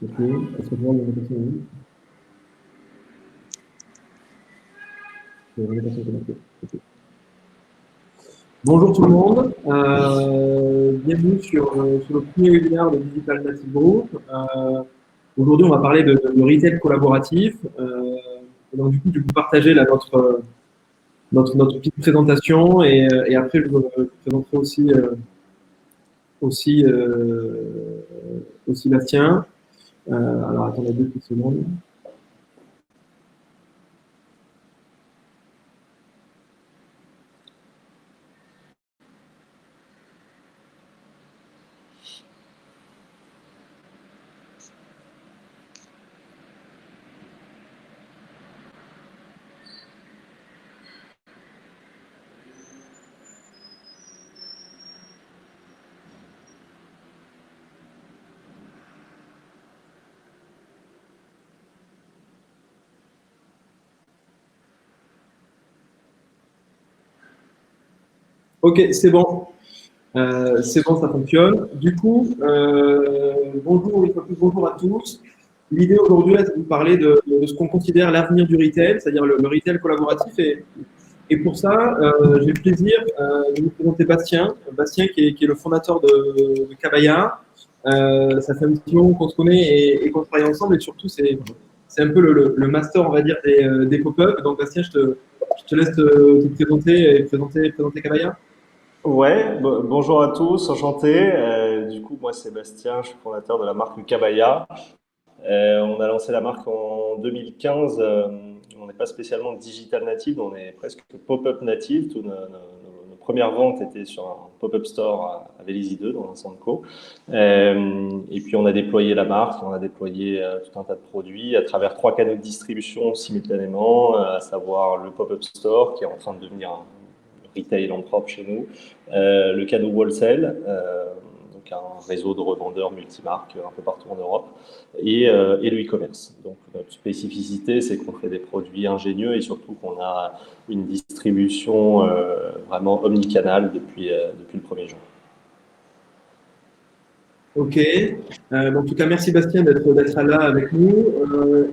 Ok, est-ce que je vois l'invitation? Oui. L'invitation est connectée. Ok. Bonjour tout le monde, bienvenue sur le premier webinaire de Digital Native Group. Aujourd'hui, on va parler de retail collaboratif. Et donc, du coup, je vais vous partager là, notre petite présentation et après, je vous présenterai aussi, aussi Bastien. Alors, attendez 2 petites secondes. Ok, c'est bon. C'est bon, ça fonctionne. Du coup, bonjour, une fois plus, bonjour à tous. L'idée aujourd'hui, là, c'est de vous parler de ce qu'on considère l'avenir du retail, c'est-à-dire le retail collaboratif. Et pour ça, j'ai le plaisir de vous présenter Bastien. Bastien, qui est le fondateur de Kabaya. Ça fait un petit moment qu'on se connaît et qu'on travaille ensemble. Et surtout, c'est un peu le master, on va dire, des pop-up. Donc, Bastien, je te laisse te présenter et présenter Kabaya. Ouais, bonjour à tous, enchanté. Du coup, moi c'est Bastien, je suis fondateur de la marque Kabaya. On a lancé la marque en 2015. On n'est pas spécialement digital native, on est presque pop-up native. Toutes nos premières ventes étaient sur un pop-up store à Vélizy 2, dans un centre co. Et puis on a déployé la marque, on a déployé tout un tas de produits à travers 3 canaux de distribution simultanément, à savoir le pop-up store qui est en train de devenir un retail en propre chez nous, le canal wholesale, donc un réseau de revendeurs multimarques un peu partout en Europe, et le e-commerce. Donc notre spécificité, c'est qu'on fait des produits ingénieux et surtout qu'on a une distribution vraiment omnicanal depuis le premier jour. Ok. En tout cas, merci Bastien d'être là avec nous.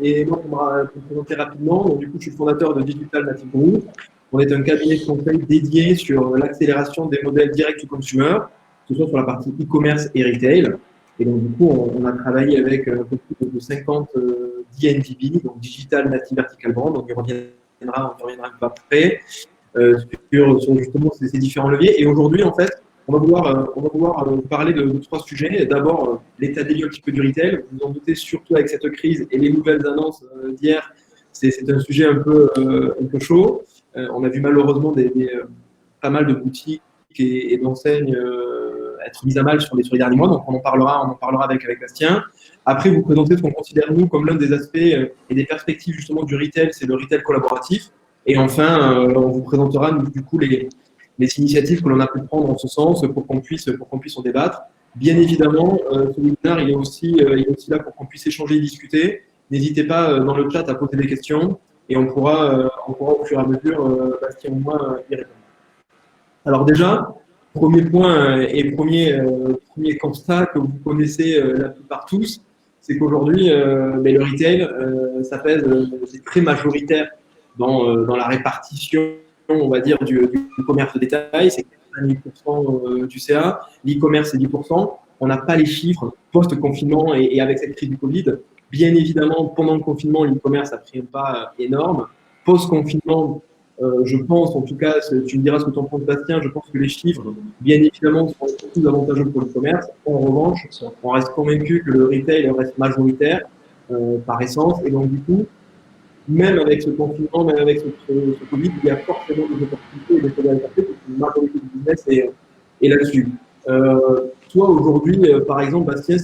Et moi, pour me présenter rapidement, donc, du coup, je suis fondateur de Digital Native Group. On est un cabinet de conseil dédié sur l'accélération des modèles direct to consumer, que ce soit sur la partie e-commerce et retail. Et donc, du coup, on a travaillé avec un peu plus de 50 DNVB, donc Digital Native Vertical Brand. Donc, on y reviendra un peu après sur justement ces différents leviers. Et aujourd'hui, en fait, on va pouvoir parler de 3 sujets. D'abord, l'état des lieux un petit peu du retail. Vous en doutez, surtout avec cette crise et les nouvelles annonces d'hier, c'est un sujet un peu chaud. On a vu malheureusement pas mal de boutiques et d'enseignes être mises à mal sur les derniers mois. Donc, on en parlera avec Bastien. Après, vous présentez ce qu'on considère, nous, comme l'un des aspects et des perspectives justement du retail, c'est le retail collaboratif. Et enfin, on vous présentera du coup les initiatives que l'on a pu prendre en ce sens pour qu'on puisse en débattre. Bien évidemment, ce webinaire, il est aussi là pour qu'on puisse échanger et discuter. N'hésitez pas dans le chat à poser des questions et on pourra au fur et à mesure, Bastien ou moi, y répondre. Alors déjà, premier point et premier constat que vous connaissez la plupart tous, c'est qu'aujourd'hui, le retail, ça pèse, c'est très majoritaire dans la répartition, on va dire, du commerce de détail. C'est 90% du CA. L'e-commerce, c'est 10%. On n'a pas les chiffres post-confinement et avec cette crise du Covid. Bien évidemment, pendant le confinement, l'e-commerce a pris un pas énorme. Post-confinement, je pense, en tout cas, tu me diras ce que tu en penses, Bastien, je pense que les chiffres, bien évidemment, sont plus avantageux pour le commerce. En revanche, on reste convaincu que le retail reste majoritaire par essence. Et donc, du coup, même avec ce confinement, même avec ce Covid, il y a forcément des opportunités et des choses à adapter parce qu'une majorité du business est là-dessus. Toi, aujourd'hui, par exemple, Bastien,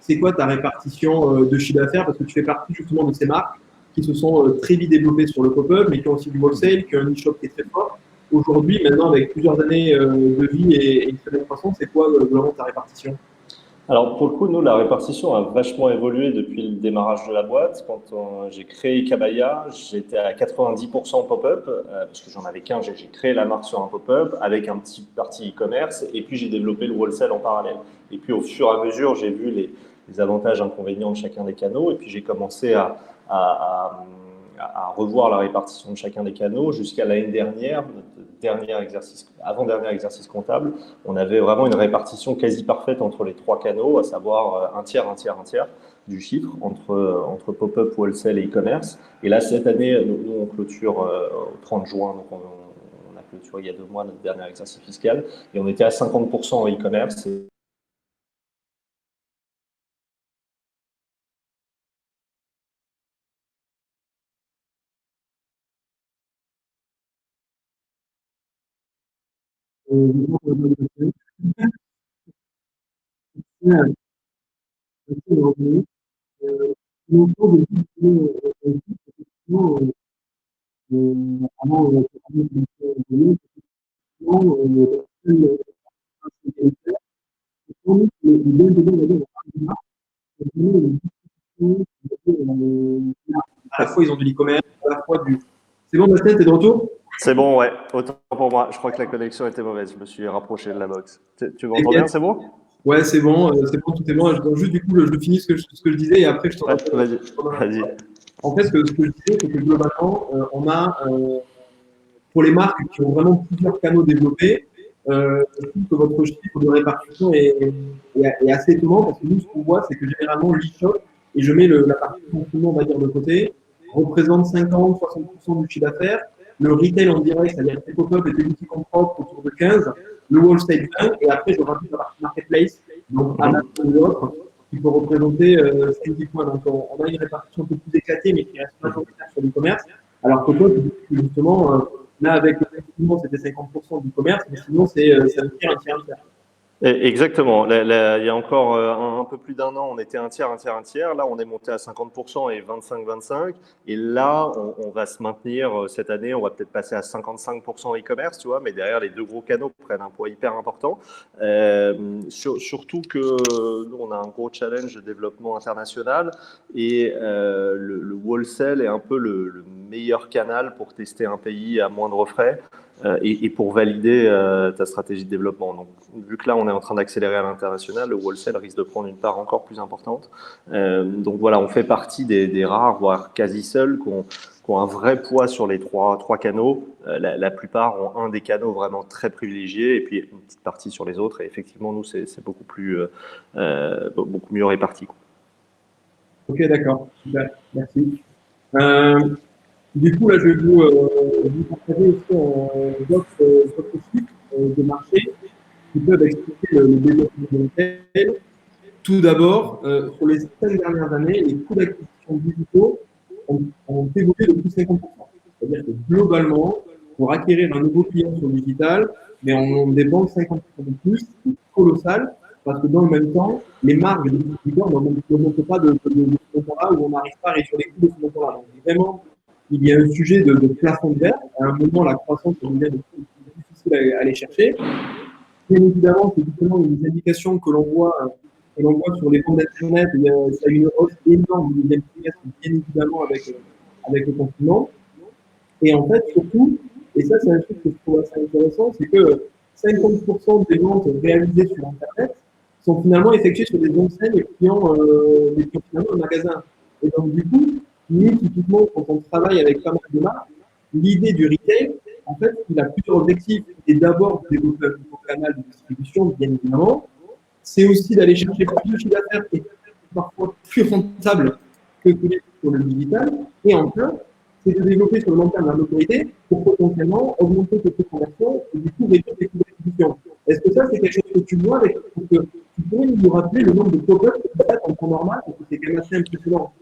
c'est quoi ta répartition de chiffre d'affaires? Parce que tu fais partie justement de ces marques qui se sont très vite développées sur le pop-up, mais qui ont aussi du wholesale, qui ont un e-shop qui est très fort. Aujourd'hui, maintenant, avec plusieurs années de vie et une très belle croissance, c'est quoi vraiment ta répartition? Alors, pour le coup, nous, la répartition a vachement évolué depuis le démarrage de la boîte. Quand j'ai créé Kabaya, j'étais à 90% pop-up, parce que j'en avais qu'un. J'ai créé la marque sur un pop-up avec un petit parti e-commerce, et puis j'ai développé le wholesale en parallèle. Et puis, au fur et à mesure, j'ai vu les avantages, inconvénients de chacun des canaux, et puis j'ai commencé à, à revoir la répartition de chacun des canaux jusqu'à l'année dernière, dernier exercice, avant-dernier exercice comptable. On avait vraiment une répartition quasi parfaite entre les trois canaux, à savoir un tiers, un tiers, un tiers du chiffre entre pop-up, wholesale et e-commerce. Et là, cette année, nous on clôture au 30 juin, donc on a clôturé il y a 2 mois notre dernier exercice fiscal, et on était à 50% en e-commerce. À la fois, ils ont de l'e-commerce, à la fois du. C'est bon, Bastien, t'es de retour? C'est bon, ouais, autant pour moi. Je crois que la connexion était mauvaise. Je me suis rapproché de la box. Tu m'entends bien, T'inquiète. c'est bon? Ouais, c'est bon, tout est bon. Je dois juste, du coup, je finis ce que je disais et après, je te Ouais, rappelle. vas-y, vas-y. En fait, ce que je disais, c'est que globalement, on a, pour les marques qui ont vraiment plusieurs canaux développés, je trouve que votre chiffre de répartition est assez étonnant parce que nous, ce qu'on voit, c'est que généralement, l'e-shop, et je mets la partie confinement, on va dire, de côté, représente 50-60% du chiffre d'affaires. Le retail en direct, c'est-à-dire tes pop-up et tes boutiques en propre, autour de 15, le wholesale 20, et après, je rajoute la partie marketplace, donc Amazon Mhm. ou autre, qui peut représenter 5-10 points. Donc, on a une répartition un peu plus éclatée, mais qui reste majoritaire sur l'e-commerce. Alors que toi, tu dis que justement, là, avec le confinement, c'était 50% du commerce, mais sinon, c'est un tiers, un tiers, un tiers. Exactement. Il y a encore un peu plus d'un an, on était un tiers, un tiers, un tiers. Là, on est monté à 50% et 25-25. Et là, on va se maintenir cette année. On va peut-être passer à 55% e-commerce, tu vois. Mais derrière, les deux gros canaux prennent un poids hyper important. Surtout que nous, on a un gros challenge de développement international. Et le wholesale est un peu le meilleur canal pour tester un pays à moindre frais. Et pour valider ta stratégie de développement. Donc, vu que là, on est en train d'accélérer à l'international, le wholesale risque de prendre une part encore plus importante. Donc voilà, on fait partie des rares, voire quasi seuls, qui ont un vrai poids sur les trois canaux. La plupart ont un des canaux vraiment très privilégié et puis une petite partie sur les autres. Et effectivement, nous, c'est beaucoup mieux réparti, quoi. Ok, d'accord. Super. Merci. Du coup, là, je vais vous partager aussi d'autres chiffres de marché qui peuvent expliquer le développement de l'hôtel. Tout d'abord, sur les 5 dernières années, les coûts d'acquisition digitaux ont évolué de plus de 50%. C'est-à-dire que globalement, pour acquérir un nouveau client sur le digital, mais on dépense 50% de plus, c'est colossal, parce que dans le même temps, les marges des distributeurs n'augmentent pas de ce montant-là, ou on n'arrive pas à réduire les coûts de ce montant-là. Donc vraiment, il y a un sujet de plafond de verre. À un moment, la croissance devient de plus en plus difficile à aller chercher. Bien évidemment, c'est justement une indication que l'on voit sur les comptes d'Internet. Ça a eu une hausse énorme des implications, bien évidemment, avec le confinement. Et en fait, surtout, et ça, c'est un truc que je trouve assez intéressant, c'est que 50% des ventes réalisées sur Internet sont finalement effectuées sur des enseignes qui ont finalement un magasin. Et donc, du coup, nous, typiquement, quand on travaille avec pas mal de marques, l'idée du retail, en fait, il a plusieurs objectifs. Et d'abord, de développer un nouveau canal de distribution, bien évidemment. C'est aussi d'aller chercher plus de chiffre d'affaires et parfois plus rentable que sur le digital. Et enfin, c'est de développer sur le long terme la notoriété pour potentiellement augmenter tes taux de conversion et du coup réduire tes coûts d'acquisition. Est-ce que ça, c'est quelque chose que tu vois avec, parce que tu pourrais nous rappeler le nombre de pop-up que tu fais en temps normal, parce que c'est quand même assez impressionnant.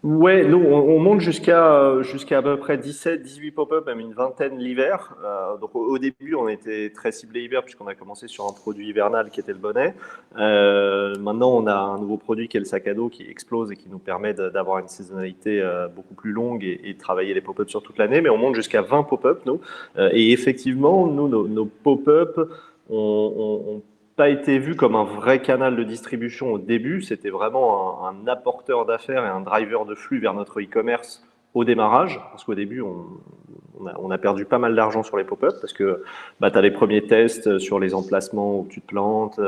Ouais, nous, on monte jusqu'à à peu près 17, 18 pop-up, même une vingtaine l'hiver. Donc au début, on était très ciblé hiver puisqu'on a commencé sur un produit hivernal qui était le bonnet. Maintenant, on a un nouveau produit qui est le sac à dos qui explose et qui nous permet d'avoir une saisonnalité beaucoup plus longue et de travailler les pop-up sur toute l'année. Mais on monte jusqu'à 20 pop-up, nous. Et effectivement, nous, nos pop-up, on pas été vu comme un vrai canal de distribution au début. C'était vraiment un apporteur d'affaires et un driver de flux vers notre e-commerce au démarrage. Parce qu'au début, on a perdu pas mal d'argent sur les pop-up parce que bah, tu as les premiers tests sur les emplacements où tu te plantes,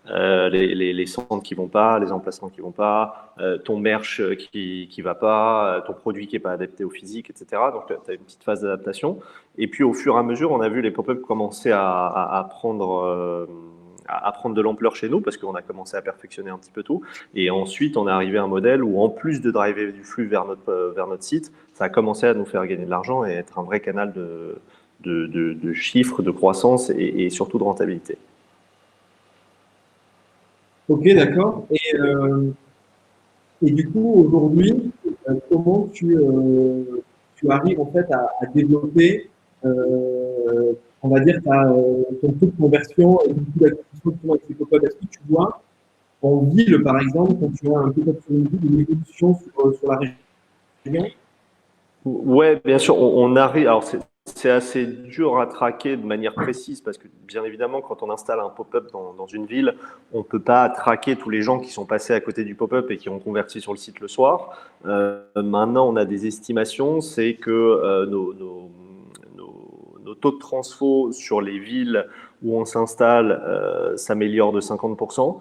les centres qui vont pas, les emplacements qui vont pas, ton merch qui va pas, ton produit qui est pas adapté au physique, etc. Donc, tu as une petite phase d'adaptation. Et puis, au fur et à mesure, on a vu les pop-up commencer à prendre de l'ampleur chez nous parce qu'on a commencé à perfectionner un petit peu tout. Et ensuite, on est arrivé à un modèle où, en plus de driver du flux vers notre site, ça a commencé à nous faire gagner de l'argent et être un vrai canal de chiffres, de croissance et surtout de rentabilité. Ok, d'accord. Et du coup, aujourd'hui, comment tu arrives en fait à développer, on va dire, ton taux de conversion et ton coût d'acquisition avec ces pop-up? Est-ce que tu vois en ville, par exemple, quand tu as un pop-up sur une ville, une évolution sur la région? Ouais, bien sûr, on arrive. Alors, c'est assez dur à traquer de manière précise parce que, bien évidemment, quand on installe un pop-up dans une ville, on ne peut pas traquer tous les gens qui sont passés à côté du pop-up et qui ont converti sur le site le soir. Maintenant, on a des estimations, c'est que nos taux de transfo sur les villes où on s'installe s'améliorent de 50%.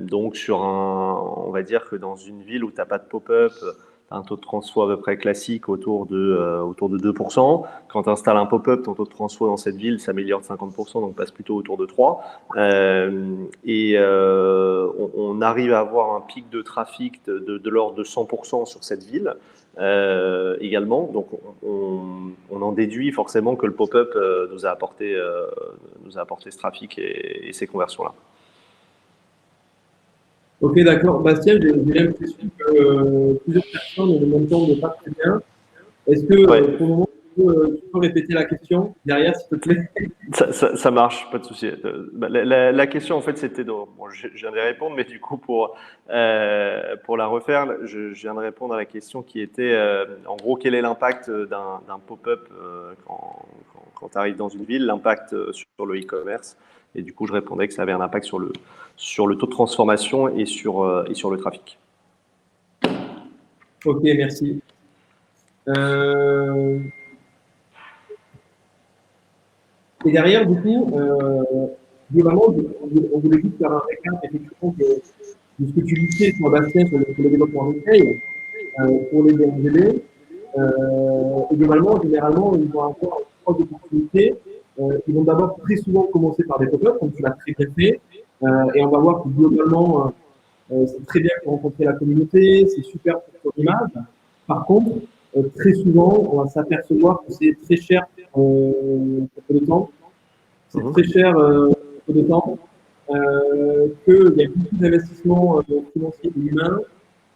Donc, on va dire que dans une ville où tu n'as pas de pop-up, un taux de transfo à peu près classique autour de 2%. Quand tu installes un pop-up, ton taux de transfo dans cette ville s'améliore de 50%, donc passe plutôt autour de 3%. On arrive à avoir un pic de trafic de l'ordre de 100% sur cette ville également. Donc on en déduit forcément que le pop-up nous a apporté ce trafic et ces conversions-là. Ok, d'accord. Bastien, j'ai l'impression que plusieurs personnes ne m'entendent pas très bien. Est-ce que Ouais, pour le moment, tu peux répéter la question derrière, s'il te plaît? ça marche, pas de souci. La question, en fait, c'était bon, je viens de répondre, mais du coup, pour la refaire, je viens de répondre à la question qui était, en gros, quel est l'impact d'un pop-up quand tu arrives dans une ville, l'impact sur le e-commerce. Et du coup, je répondais que ça avait un impact sur le taux de transformation et sur le trafic. Ok, merci. Euh, et derrière, du coup, globalement, on voulait juste faire un récap effectivement de ce que tu listais sur Bastien sur le développement retail pour les DMGB. Et globalement, généralement, ils vont avoir trois opportunités. Ils vont d'abord très souvent commencer par des pop-up, comme tu l'as très bien fait. Et on va voir que globalement, c'est très bien pour rencontrer la communauté, c'est super pour ton image. Par contre, très souvent, on va s'apercevoir que c'est très cher pour peu de temps. C'est très Mhm. cher pour peu de temps. Qu'il y a beaucoup d'investissements financiers et humains,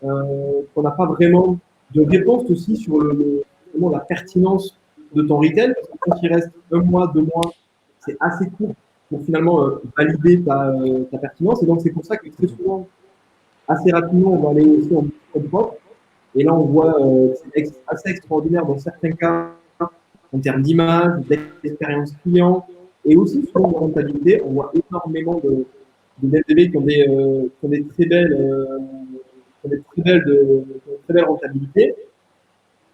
qu'on n'a pas vraiment de réponse aussi sur vraiment la pertinence de ton retail. Parce que quand il reste un mois, 2 mois, c'est assez court pour finalement valider ta pertinence. Et donc, c'est pour ça que très souvent, assez rapidement, on va aller aussi en code propre. Et là, on voit que c'est assez extraordinaire dans certains cas en termes d'image, d'expérience client et aussi souvent de rentabilité. On voit énormément de DLTV qui ont des très belles, qui ont des très belles, qui ont une très belle rentabilité.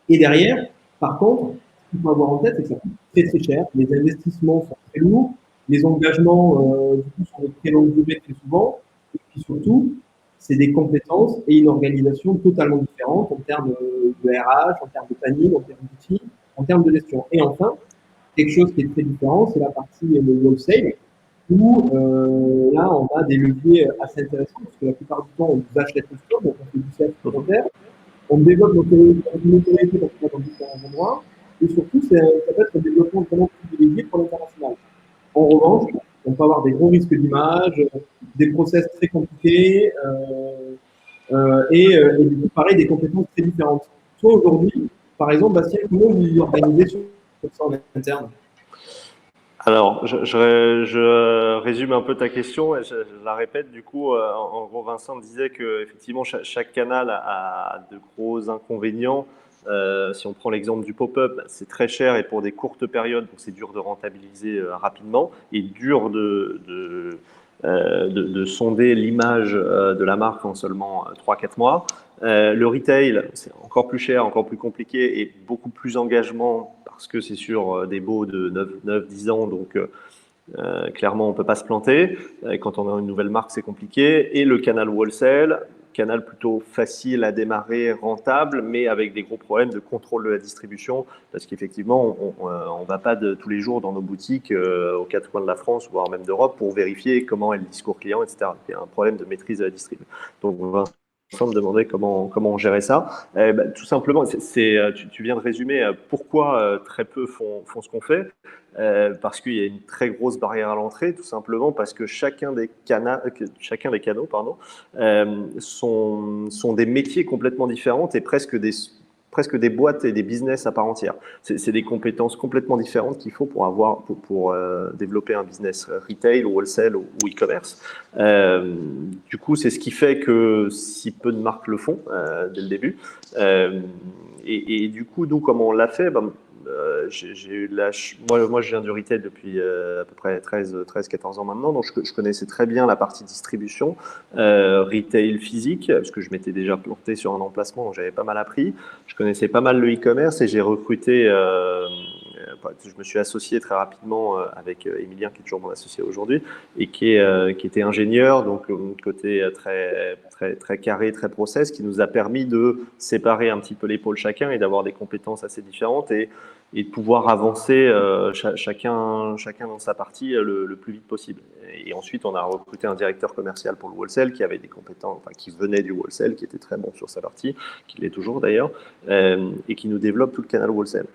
Et derrière, par contre, ce qu'il faut avoir en tête, c'est que ça coûte très très cher. Les investissements sont très lourds, les engagements du coup sont de très longue durée très souvent, et puis surtout, c'est des compétences et une organisation totalement différente en termes de RH, en termes de planning, en termes d'outils, en termes de gestion. Et enfin, quelque chose qui est très différent, c'est la partie wholesale, où là, on a des leviers assez intéressants, parce que la plupart du temps, on vous achète le stock, donc on fait du self Mhm. supplémentaire, on développe notre notoriété dans différents endroits, et surtout, ça peut être un développement vraiment privilégié pour l'international. En revanche, on peut avoir des gros risques d'image, des process très compliqués, et du coup, pareil, des compétences très différentes. Toi, aujourd'hui, par exemple, Bastien, comment vous vous organisez sur ça en interne? Alors, je résume un peu ta question et je la répète. Du coup, en gros, Vincent disait que effectivement chaque canal a de gros inconvénients Si on prend l'exemple du pop-up, c'est très cher et pour des courtes périodes, donc c'est dur de rentabiliser rapidement et dur de sonder l'image de la marque en seulement 3-4 mois. Le retail, c'est encore plus cher, encore plus compliqué et beaucoup plus engagement parce que c'est sur des baux de 9-10 ans, donc clairement on ne peut pas se planter. Quand on a une nouvelle marque, c'est compliqué. Et le canal wholesale, canal plutôt facile à démarrer, rentable, mais avec des gros problèmes de contrôle de la distribution, parce qu'effectivement, on ne va pas tous les jours dans nos boutiques aux quatre coins de la France, voire même d'Europe, pour vérifier comment est le discours client, etc. Il y a un problème de maîtrise de la distribution. Donc, Vincent me demandait comment on gérait ça. Tout simplement, tu viens de résumer pourquoi très peu font ce qu'on fait. Parce qu'il y a une très grosse barrière à l'entrée, tout simplement parce que chacun des canaux sont des métiers complètement différents et presque des boîtes et des business à part entière. C'est des compétences complètement différentes qu'il faut pour développer un business retail ou wholesale ou e-commerce. Du coup, c'est ce qui fait que si peu de marques le font dès le début. Et du coup, nous, comment on l'a fait? J'ai eu moi, je viens du retail depuis à peu près 13-14 ans maintenant, donc je connaissais très bien la partie distribution, retail physique, parce que je m'étais déjà planté sur un emplacement, donc j'avais pas mal appris. Je connaissais pas mal le e-commerce et j'ai recruté, je me suis associé très rapidement avec Emilien, qui est toujours mon associé aujourd'hui, et qui était ingénieur, donc côté très carré, très process, qui nous a permis de séparer un petit peu les pôles chacun et d'avoir des compétences assez différentes et de pouvoir avancer chacun dans sa partie le plus vite possible. Et ensuite, on a recruté un directeur commercial pour le wholesale qui avait des compétences, enfin, qui venait du wholesale, qui était très bon sur sa partie, qui l'est toujours d'ailleurs, et qui nous développe tout le canal wholesale.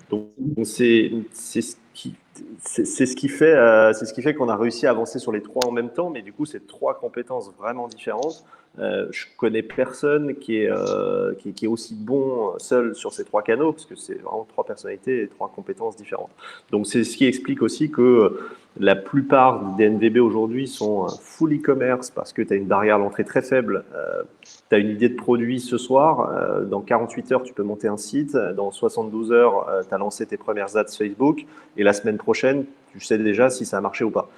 Donc c'est ce qui fait qu'on a réussi à avancer sur les trois en même temps, mais du coup, c'est trois compétences vraiment différentes. Je connais personne qui est aussi bon seul sur ces trois canaux, parce que c'est vraiment trois personnalités et trois compétences différentes. Donc c'est ce qui explique aussi que la plupart des NVB aujourd'hui sont full e-commerce parce que tu as une barrière à l'entrée très faible. Tu as une idée de produit ce soir, dans 48 heures, tu peux monter un site, dans 72 heures, tu as lancé tes premières ads Facebook, et la semaine prochaine, tu sais déjà si ça a marché ou pas.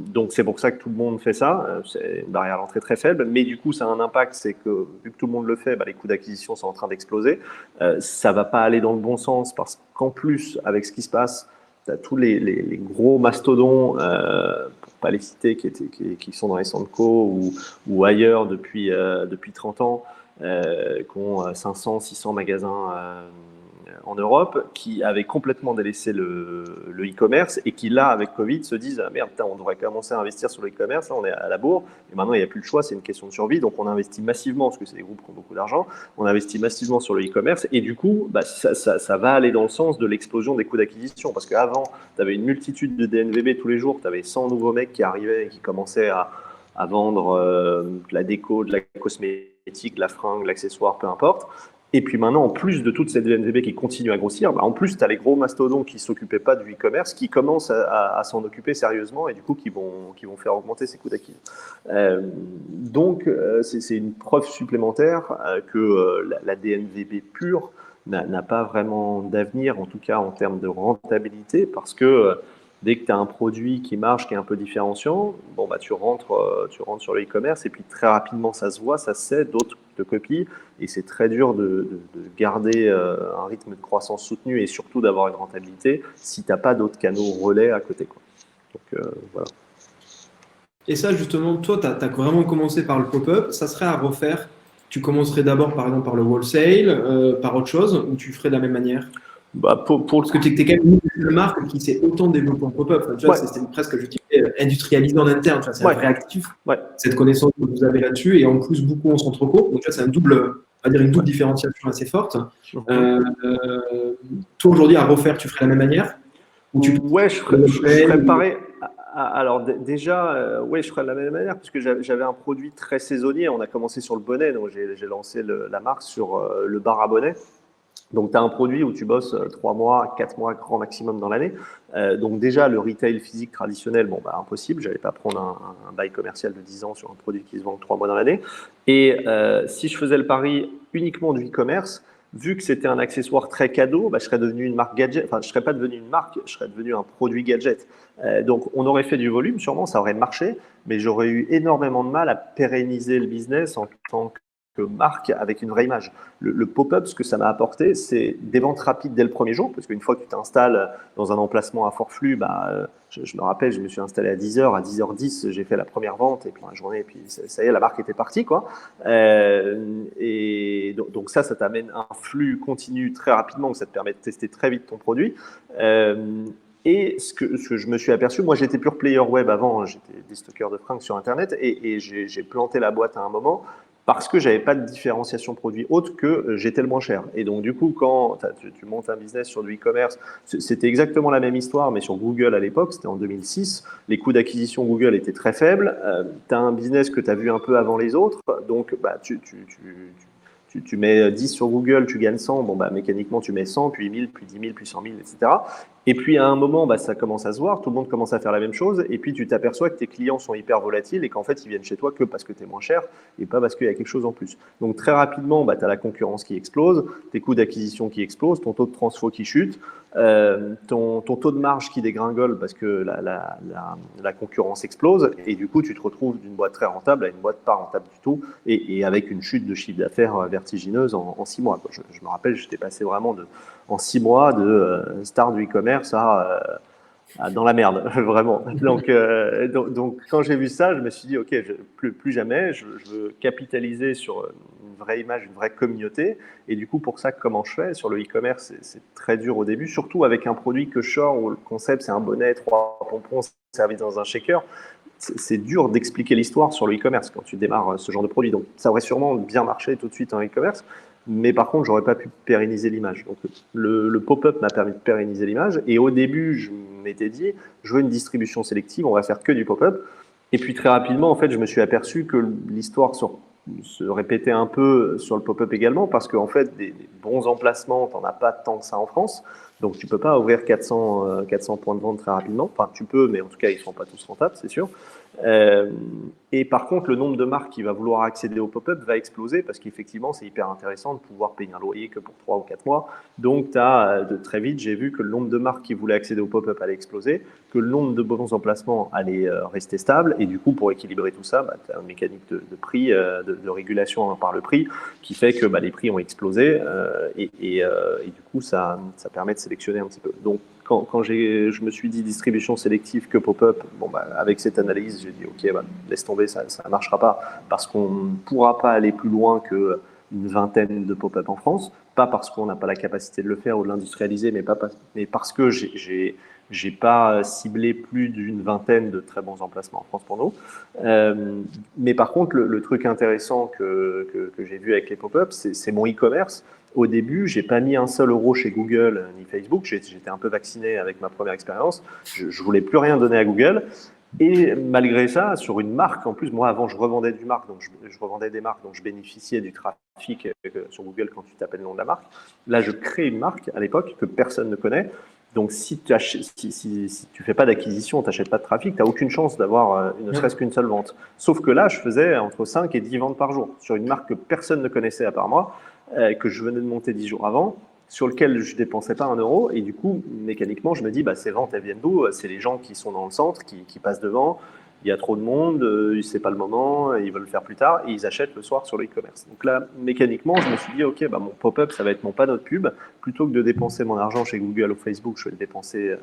Donc c'est pour ça que tout le monde fait ça, c'est une barrière à l'entrée très faible, mais du coup ça a un impact, c'est que vu que tout le monde le fait, les coûts d'acquisition sont en train d'exploser, ça va pas aller dans le bon sens parce qu'en plus avec ce qui se passe, tu as tous les gros mastodons, pour pas les citer, qui sont dans les centres co ou ailleurs depuis 30 ans, qui ont 500, 600 magasins en Europe, qui avaient complètement délaissé le e-commerce et qui, là, avec Covid, se disent « Ah merde, on devrait commencer à investir sur le e-commerce, là, on est à la bourre, et maintenant, il n'y a plus le choix, c'est une question de survie. » Donc, on investit massivement, parce que c'est des groupes qui ont beaucoup d'argent, on investit massivement sur le e-commerce, et du coup, ça va aller dans le sens de l'explosion des coûts d'acquisition, parce qu'avant, tu avais une multitude de DNVB tous les jours, tu avais 100 nouveaux mecs qui arrivaient et qui commençaient à vendre de la déco, de la cosmétique, de la fringue, de l'accessoire, peu importe. Et puis maintenant, en plus de toutes ces DNVB qui continuent à grossir, en plus, tu as les gros mastodons qui ne s'occupaient pas du e-commerce, qui commencent à s'en occuper sérieusement et du coup, qui vont faire augmenter ces coûts d'acquisition. Donc, c'est une preuve supplémentaire que la DNVB pure n'a pas vraiment d'avenir, en tout cas en termes de rentabilité, parce que dès que tu as un produit qui marche, qui est un peu différenciant, tu rentres sur le e-commerce et puis très rapidement, ça se voit, ça se sait, d'autres te copient et c'est très dur de garder un rythme de croissance soutenu et surtout d'avoir une rentabilité si tu n'as pas d'autres canaux relais à côté, quoi. Donc, voilà. Et ça, justement, toi, tu as vraiment commencé par le pop-up. Ça serait à refaire. Tu commencerais d'abord, par exemple, par le wholesale, par autre chose, ou tu ferais de la même manière? Parce que tu es quand même une marque qui s'est autant développée en pop-up. Enfin, tu vois, c'est presque, je dirais, industrialisé en interne. Tu vois, c'est un vrai actif, cette connaissance que vous avez là-dessus. Et en plus, beaucoup en centre co. Donc, tu vois, c'est une double différenciation assez forte. Toi, aujourd'hui, à refaire, tu ferais de la même manière? Ouais, je ferais pareil. Alors déjà, je ferais de la même manière puisque j'avais un produit très saisonnier. On a commencé sur le bonnet, donc j'ai lancé la marque sur le bar à bonnet. Donc, tu as un produit où tu bosses 3 mois, 4 mois grand maximum dans l'année. Donc déjà, le retail physique traditionnel, impossible. Je n'allais pas prendre un bail commercial de 10 ans sur un produit qui se vend 3 mois dans l'année. Et si je faisais le pari uniquement du e-commerce, vu que c'était un accessoire très cadeau, bah, je serais devenu une marque gadget. Enfin, je serais pas devenu une marque, je serais devenu un produit gadget. Donc, on aurait fait du volume, sûrement, ça aurait marché, mais j'aurais eu énormément de mal à pérenniser le business en tant que marque avec une vraie image. Le pop-up, ce que ça m'a apporté, c'est des ventes rapides dès le premier jour, parce qu'une fois que tu t'installes dans un emplacement à fort flux, bah, je me rappelle, je me suis installé à 10h, à 10h10, j'ai fait la première vente, et puis la journée, et puis ça y est, la marque était partie, quoi. Et donc ça t'amène un flux continu très rapidement, ça te permet de tester très vite ton produit. Et ce que je me suis aperçu, moi j'étais pure player web avant, j'étais déstockeur de fringues sur Internet, et j'ai planté la boîte à un moment parce que j'avais pas de différenciation produit autre que j'étais le moins cher. Et donc du coup, quand tu montes un business sur du e-commerce, c'était exactement la même histoire, mais sur Google à l'époque, c'était en 2006, les coûts d'acquisition Google étaient très faibles, tu as un business que tu as vu un peu avant les autres, donc bah, tu mets 10 sur Google, tu gagnes 100, bon, bah, mécaniquement tu mets 100, puis 1000, puis 10 000, puis 100 000, etc. Et puis à un moment, bah, ça commence à se voir, tout le monde commence à faire la même chose, et puis tu t'aperçois que tes clients sont hyper volatiles et qu'en fait ils viennent chez toi que parce que tu es moins cher et pas parce qu'il y a quelque chose en plus. Donc très rapidement, bah, tu as la concurrence qui explose, tes coûts d'acquisition qui explosent, ton taux de transfo qui chute, ton taux de marge qui dégringole parce que la concurrence explose, et du coup tu te retrouves d'une boîte très rentable à une boîte pas rentable du tout, et avec une chute de chiffre d'affaires vertigineuse en 6 mois. Je me rappelle, j'étais passé vraiment en 6 mois de star du e-commerce dans la merde, vraiment. Donc, quand j'ai vu ça, je me suis dit, OK, plus jamais, je veux capitaliser sur une vraie image, une vraie communauté. Et du coup, pour ça, comment je fais? Sur le e-commerce, c'est très dur au début, surtout avec un produit que je sors où le concept, c'est un bonnet, 3 pompons servis dans un shaker. C'est dur d'expliquer l'histoire sur le e-commerce quand tu démarres ce genre de produit. Donc, ça aurait sûrement bien marché tout de suite en e-commerce, mais par contre, j'aurais pas pu pérenniser l'image. Donc, le pop-up m'a permis de pérenniser l'image. Et au début, je m'étais dit, je veux une distribution sélective, on va faire que du pop-up. Et puis très rapidement, en fait, je me suis aperçu que l'histoire se répétait un peu sur le pop-up également, parce qu'en fait, des bons emplacements, tu n'en as pas tant que ça en France. Donc, tu ne peux pas ouvrir 400 points de vente très rapidement. Enfin, tu peux, mais en tout cas, ils ne sont pas tous rentables, c'est sûr. Euh, et par contre, le nombre de marques qui va vouloir accéder au pop-up va exploser parce qu'effectivement, c'est hyper intéressant de pouvoir payer un loyer que pour 3 ou 4 mois. Donc, très vite, j'ai vu que le nombre de marques qui voulaient accéder au pop-up allait exploser, que le nombre de bons emplacements allait rester stable. Et du coup, pour équilibrer tout ça, bah, tu as une mécanique de prix, de régulation par le prix qui fait que bah, les prix ont explosé. Et du coup, ça permet de sélectionner un petit peu. Donc, quand je me suis dit distribution sélective que pop-up, bon, bah, avec cette analyse, j'ai dit ok, bah, laisse tomber, ça ne marchera pas parce qu'on ne pourra pas aller plus loin qu'une vingtaine de pop-up en France. Pas parce qu'on n'a pas la capacité de le faire ou de l'industrialiser, mais parce que j'ai pas ciblé plus d'une vingtaine de très bons emplacements en France pour nous. Mais par contre, le truc intéressant que j'ai vu avec les pop-up, c'est mon e-commerce. Au début, j'ai pas mis un seul euro chez Google ni Facebook. J'étais un peu vacciné avec ma première expérience. Je voulais plus rien donner à Google. Et malgré ça, sur une marque, en plus, moi avant je revendais je revendais des marques, donc je bénéficiais du trafic sur Google quand tu tapais le nom de la marque. Là, je crée une marque à l'époque que personne ne connaît. Donc, si tu fais pas d'acquisition, tu n'achètes pas de trafic, tu n'as aucune chance d'avoir ne serait-ce qu'une seule vente. Sauf que là, je faisais entre 5 et 10 ventes par jour sur une marque que personne ne connaissait à part moi, que je venais de monter 10 jours avant, sur lequel je dépensais pas un euro. Et du coup, mécaniquement, je me dis, bah, ces ventes, elles viennent d'où? C'est les gens qui sont dans le centre, qui passent devant. Il y a trop de monde, c'est pas le moment, ils veulent le faire plus tard, et ils achètent le soir sur le e-commerce. Donc là, mécaniquement, je me suis dit, ok, bah, mon pop-up, ça va être mon panneau de pub. Plutôt que de dépenser mon argent chez Google ou Facebook, je vais le dépenser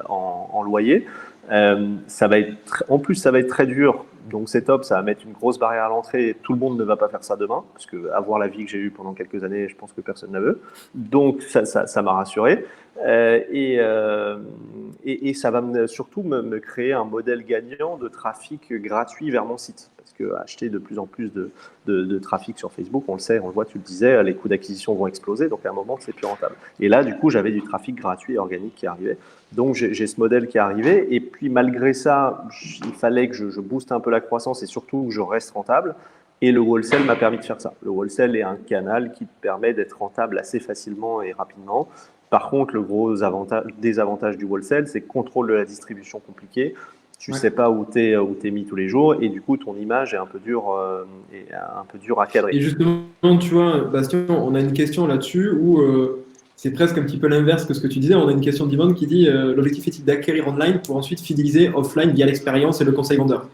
en loyer. En plus, ça va être très dur. Donc c'est top, ça va mettre une grosse barrière à l'entrée. Tout le monde ne va pas faire ça demain, parce que avoir la vie que j'ai eue pendant quelques années, je pense que personne ne la veut. Donc ça m'a rassuré. Et ça va surtout me créer un modèle gagnant de trafic gratuit vers mon site. Parce que acheter de plus en plus de trafic sur Facebook, on le sait, on le voit, tu le disais, les coûts d'acquisition vont exploser, donc à un moment, c'est plus rentable. Et là, du coup, j'avais du trafic gratuit et organique qui arrivait. Donc j'ai ce modèle qui est arrivé. Et puis malgré ça, il fallait que je booste un peu la croissance et surtout que je reste rentable. Et le wholesale m'a permis de faire ça. Le wholesale est un canal qui te permet d'être rentable assez facilement et rapidement. Par contre, le gros désavantage du wholesale, c'est le contrôle de la distribution compliqué. tu sais pas où t'es mis tous les jours, et du coup, ton image est un peu dure à cadrer. Et justement, tu vois, Bastien, on a une question là-dessus où c'est presque un petit peu l'inverse que ce que tu disais. On a une question d'Yvonne qui dit l'objectif est-il d'acquérir online pour ensuite fidéliser offline via l'expérience et le conseil vendeur?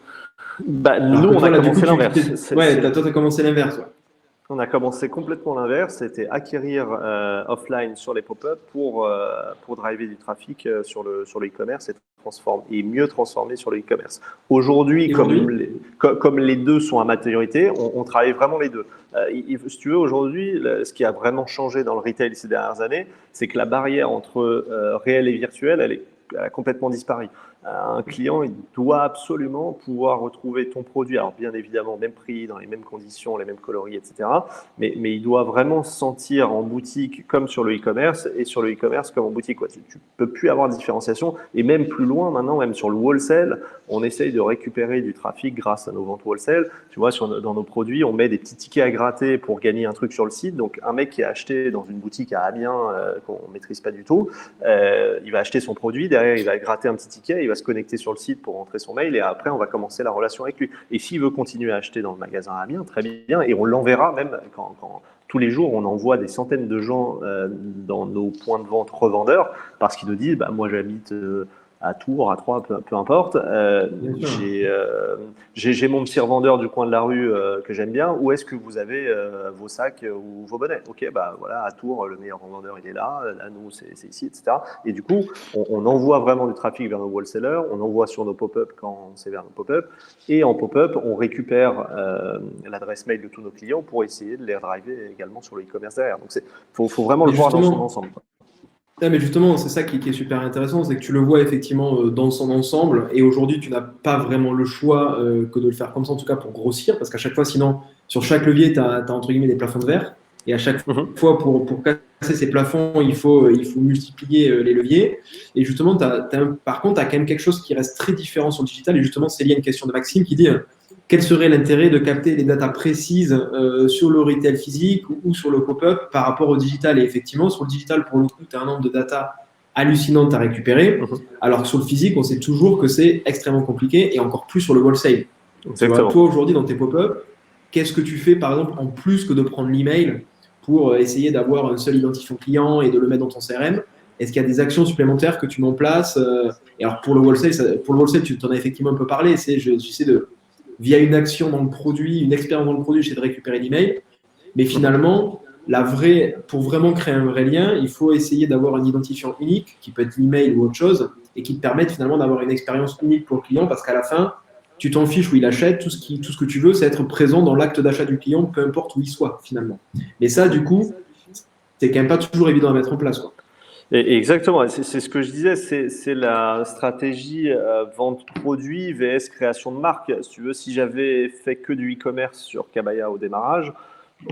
Bah, Alors nous, que on toi, a là, du coup, commencé l'inverse. toi, tu as commencé l'inverse. Ouais. On a commencé complètement l'inverse, c'était acquérir offline sur les pop-up pour driver du trafic sur le e-commerce et mieux transformer sur le e-commerce. Aujourd'hui, Et aujourd'hui, comme les deux sont à maturité, on travaille vraiment les deux. Si tu veux, aujourd'hui, ce qui a vraiment changé dans le retail ces dernières années, c'est que la barrière entre réel et virtuel, elle a complètement disparu. Un client, il doit absolument pouvoir retrouver ton produit. Alors, bien évidemment, même prix, dans les mêmes conditions, les mêmes coloris, etc. Mais il doit vraiment se sentir en boutique comme sur le e-commerce et sur le e-commerce comme en boutique. Tu ne peux plus avoir de différenciation. Et même plus loin maintenant, même sur le wholesale, on essaye de récupérer du trafic grâce à nos ventes wholesale. Tu vois, dans nos produits, on met des petits tickets à gratter pour gagner un truc sur le site. Donc, un mec qui a acheté dans une boutique à Amiens qu'on ne maîtrise pas du tout, il va acheter son produit. Derrière, il va gratter un petit ticket, il va se connecter sur le site pour rentrer son mail et après, on va commencer la relation avec lui. Et s'il veut continuer à acheter dans le magasin à Amiens, très bien. Et on l'enverra même quand tous les jours, on envoie des centaines de gens dans nos points de vente revendeurs parce qu'ils nous disent bah, moi, j'habite à Tours, à Troyes, peu importe. bien sûr. J'ai mon petit revendeur du coin de la rue que j'aime bien. Où est-ce que vous avez vos sacs ou vos bonnets? Ok, bah voilà, à Tours, le meilleur revendeur, il est là. Là, nous, c'est ici, etc. Et du coup, on envoie vraiment du trafic vers nos wholesalers. On envoie sur nos pop-up quand c'est vers nos pop-up. Et en pop-up, on récupère l'adresse mail de tous nos clients pour essayer de les driver également sur le e-commerce derrière. Donc, faut vraiment Mais le voir dans son justement, ensemble. mais justement, c'est ça qui est super intéressant, c'est que tu le vois effectivement dans son ensemble, et aujourd'hui, tu n'as pas vraiment le choix que de le faire comme ça, en tout cas pour grossir, parce qu'à chaque fois, sinon, sur chaque levier, tu as, entre guillemets des plafonds de verre, et à chaque Mhm. fois, pour casser ces plafonds, il faut multiplier les leviers. Et justement, par contre, tu as quand même quelque chose qui reste très différent sur le digital, et justement, c'est lié à une question de Maxime qui dit quel serait l'intérêt de capter des datas précises sur le retail physique ou sur le pop-up par rapport au digital. Et effectivement, sur le digital, pour le coup, tu as un nombre de data hallucinantes à récupérer, Mhm. alors que sur le physique, on sait toujours que c'est extrêmement compliqué et encore plus sur le wholesale. Tu vois, toi Exactement. aujourd'hui dans tes pop-up, qu'est-ce que tu fais par exemple en plus que de prendre l'email pour essayer d'avoir un seul identifiant client et de le mettre dans ton CRM? Est-ce qu'il y a des actions supplémentaires que tu mets en place Et alors pour le wholesale, tu t'en as effectivement un peu parlé. J'essaie de, via une action dans le produit, une expérience dans le produit, j'essaie de récupérer l'email. Mais Mhm. finalement, pour vraiment créer un vrai lien, il faut essayer d'avoir un identifiant unique, qui peut être l'email ou autre chose, et qui te permette finalement d'avoir une expérience unique pour le client, parce qu'à la fin, tu t'en fiches où il achète, tout ce que tu veux, c'est être présent dans l'acte d'achat du client, peu importe où il soit finalement. Mais ça, du coup, c'est quand même pas toujours évident à mettre en place, quoi. Exactement, c'est ce que je disais, c'est la stratégie vente produit vs création de marque. Si tu veux, si j'avais fait que du e-commerce sur Kabaya au démarrage,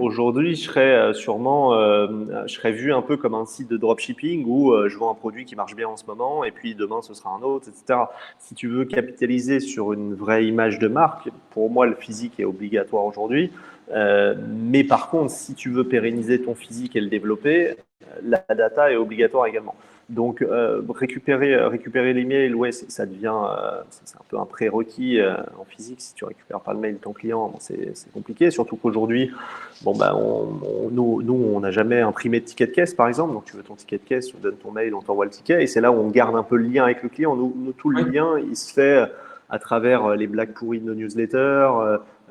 aujourd'hui, je serais vu un peu comme un site de dropshipping où je vends un produit qui marche bien en ce moment et puis demain ce sera un autre, etc. Si tu veux capitaliser sur une vraie image de marque, pour moi, le physique est obligatoire aujourd'hui. Mais par contre, si tu veux pérenniser ton physique et le développer, la data est obligatoire également. Donc, récupérer les mails, ouais, ça devient, c'est un peu un prérequis en physique. Si tu récupères pas le mail de ton client, bon, c'est compliqué. Surtout qu'aujourd'hui, bon, bah, nous, on n'a jamais imprimé de ticket de caisse, par exemple. Donc, tu veux ton ticket de caisse, tu donnes ton mail, on t'envoie le ticket. Et c'est là où on garde un peu le lien avec le client. Nous tout le Ouais. lien, il se fait à travers les blagues pourries de nos newsletters,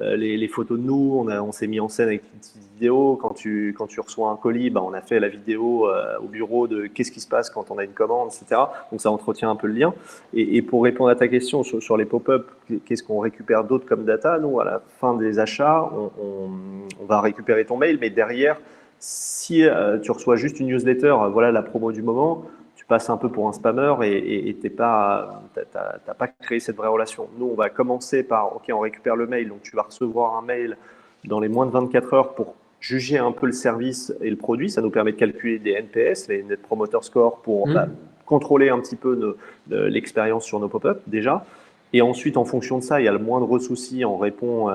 les photos de nous, on s'est mis en scène avec une petite vidéo. Quand tu reçois un colis, bah, on a fait la vidéo au bureau de qu'est-ce qui se passe quand on a une commande, etc. Donc ça entretient un peu le lien. Et pour répondre à ta question sur les pop-up, qu'est-ce qu'on récupère d'autre comme data? Nous, à la fin des achats, on va récupérer ton mail, mais derrière, si tu reçois juste une newsletter, voilà la promo du moment, tu passes un peu pour un spammer et t'as pas créé cette vraie relation. Nous, on va commencer par, OK, on récupère le mail, donc tu vas recevoir un mail dans les moins de 24 heures pour juger un peu le service et le produit. Ça nous permet de calculer des NPS, les Net Promoter Score, pour contrôler un petit peu l'expérience sur nos pop-up déjà. Et ensuite, en fonction de ça, il y a le moindre souci, on répond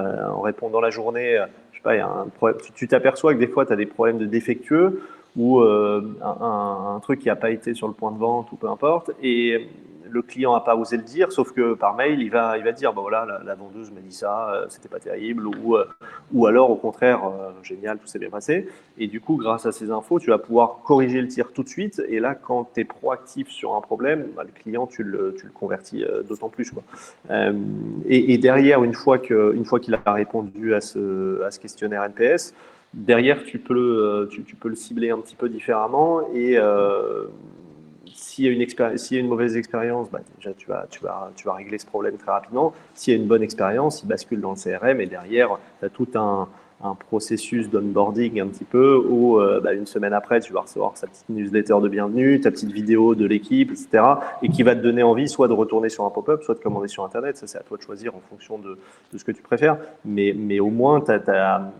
dans la journée. Je sais pas, il y a un problème. Tu t'aperçois que des fois, tu as des problèmes de défectueux ou un truc qui n'a pas été sur le point de vente ou peu importe. Et le client n'a pas osé le dire, sauf que par mail, il va dire, bon voilà, la vendeuse m'a dit ça, c'était pas terrible, ou alors au contraire, génial, tout s'est bien passé. Et du coup, grâce à ces infos, tu vas pouvoir corriger le tir tout de suite. Et là, quand tu es proactif sur un problème, bah, le client, tu le convertis d'autant plus, quoi. Et derrière, une fois qu'il a répondu à ce questionnaire NPS, derrière, tu peux le cibler un petit peu différemment et s'il y a une mauvaise expérience, bah déjà tu vas régler ce problème très rapidement. S'il y a une bonne expérience, il bascule dans le CRM et derrière, tu as tout un processus d'onboarding un petit peu où bah, une semaine après, tu vas recevoir sa petite newsletter de bienvenue, ta petite vidéo de l'équipe, etc. et qui va te donner envie soit de retourner sur un pop-up, soit de commander sur Internet. Ça, c'est à toi de choisir en fonction de ce que tu préfères. Mais au moins, tu as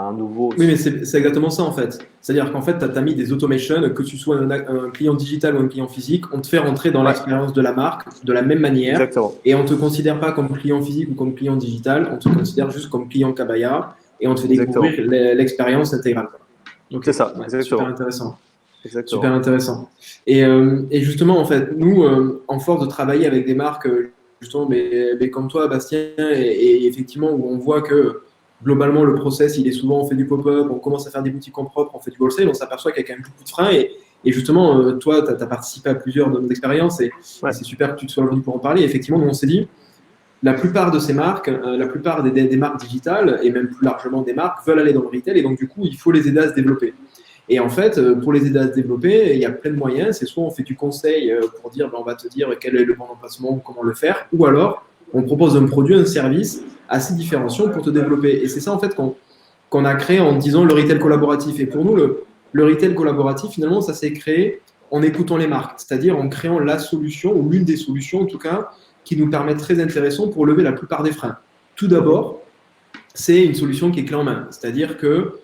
un nouveau… Oui, mais c'est exactement ça en fait. C'est-à-dire qu'en fait, tu as mis des automations, que tu sois un client digital ou un client physique, on te fait rentrer dans l'expérience de la marque de la même manière. Exactement. Et on ne te considère pas comme client physique ou comme client digital, on te considère juste comme client Kabaya et on te fait découvrir l'expérience intégrale. Donc, c'est ça, ouais, super intéressant. Exactement. Super intéressant. Et justement, en fait, nous, en force de travailler avec des marques, justement, mais comme toi, Bastien, et effectivement, où on voit que globalement, le process, il est souvent, on fait du pop-up, on commence à faire des boutiques en propre, on fait du wholesale, on s'aperçoit qu'il y a quand même beaucoup de freins. Et justement, toi, tu as participé à plusieurs de nos expériences et c'est super que tu sois venu pour en parler. Et effectivement, nous, on s'est dit, la plupart de ces marques, la plupart des marques digitales et même plus largement des marques veulent aller dans le retail et donc du coup, il faut les aider à se développer. Et en fait, pour les aider à se développer, il y a plein de moyens. C'est soit on fait du conseil pour dire, ben, on va te dire quel est le bon emplacement, comment le faire, ou alors on propose un produit, un service assez différenciant pour te développer. Et c'est ça en fait qu'on a créé en disant le retail collaboratif. Et pour nous, le retail collaboratif, finalement, ça s'est créé en écoutant les marques, c'est-à-dire en créant la solution, ou l'une des solutions en tout cas, qui nous permet très intéressant pour lever la plupart des freins. Tout d'abord, c'est une solution qui est clé en main, c'est-à-dire que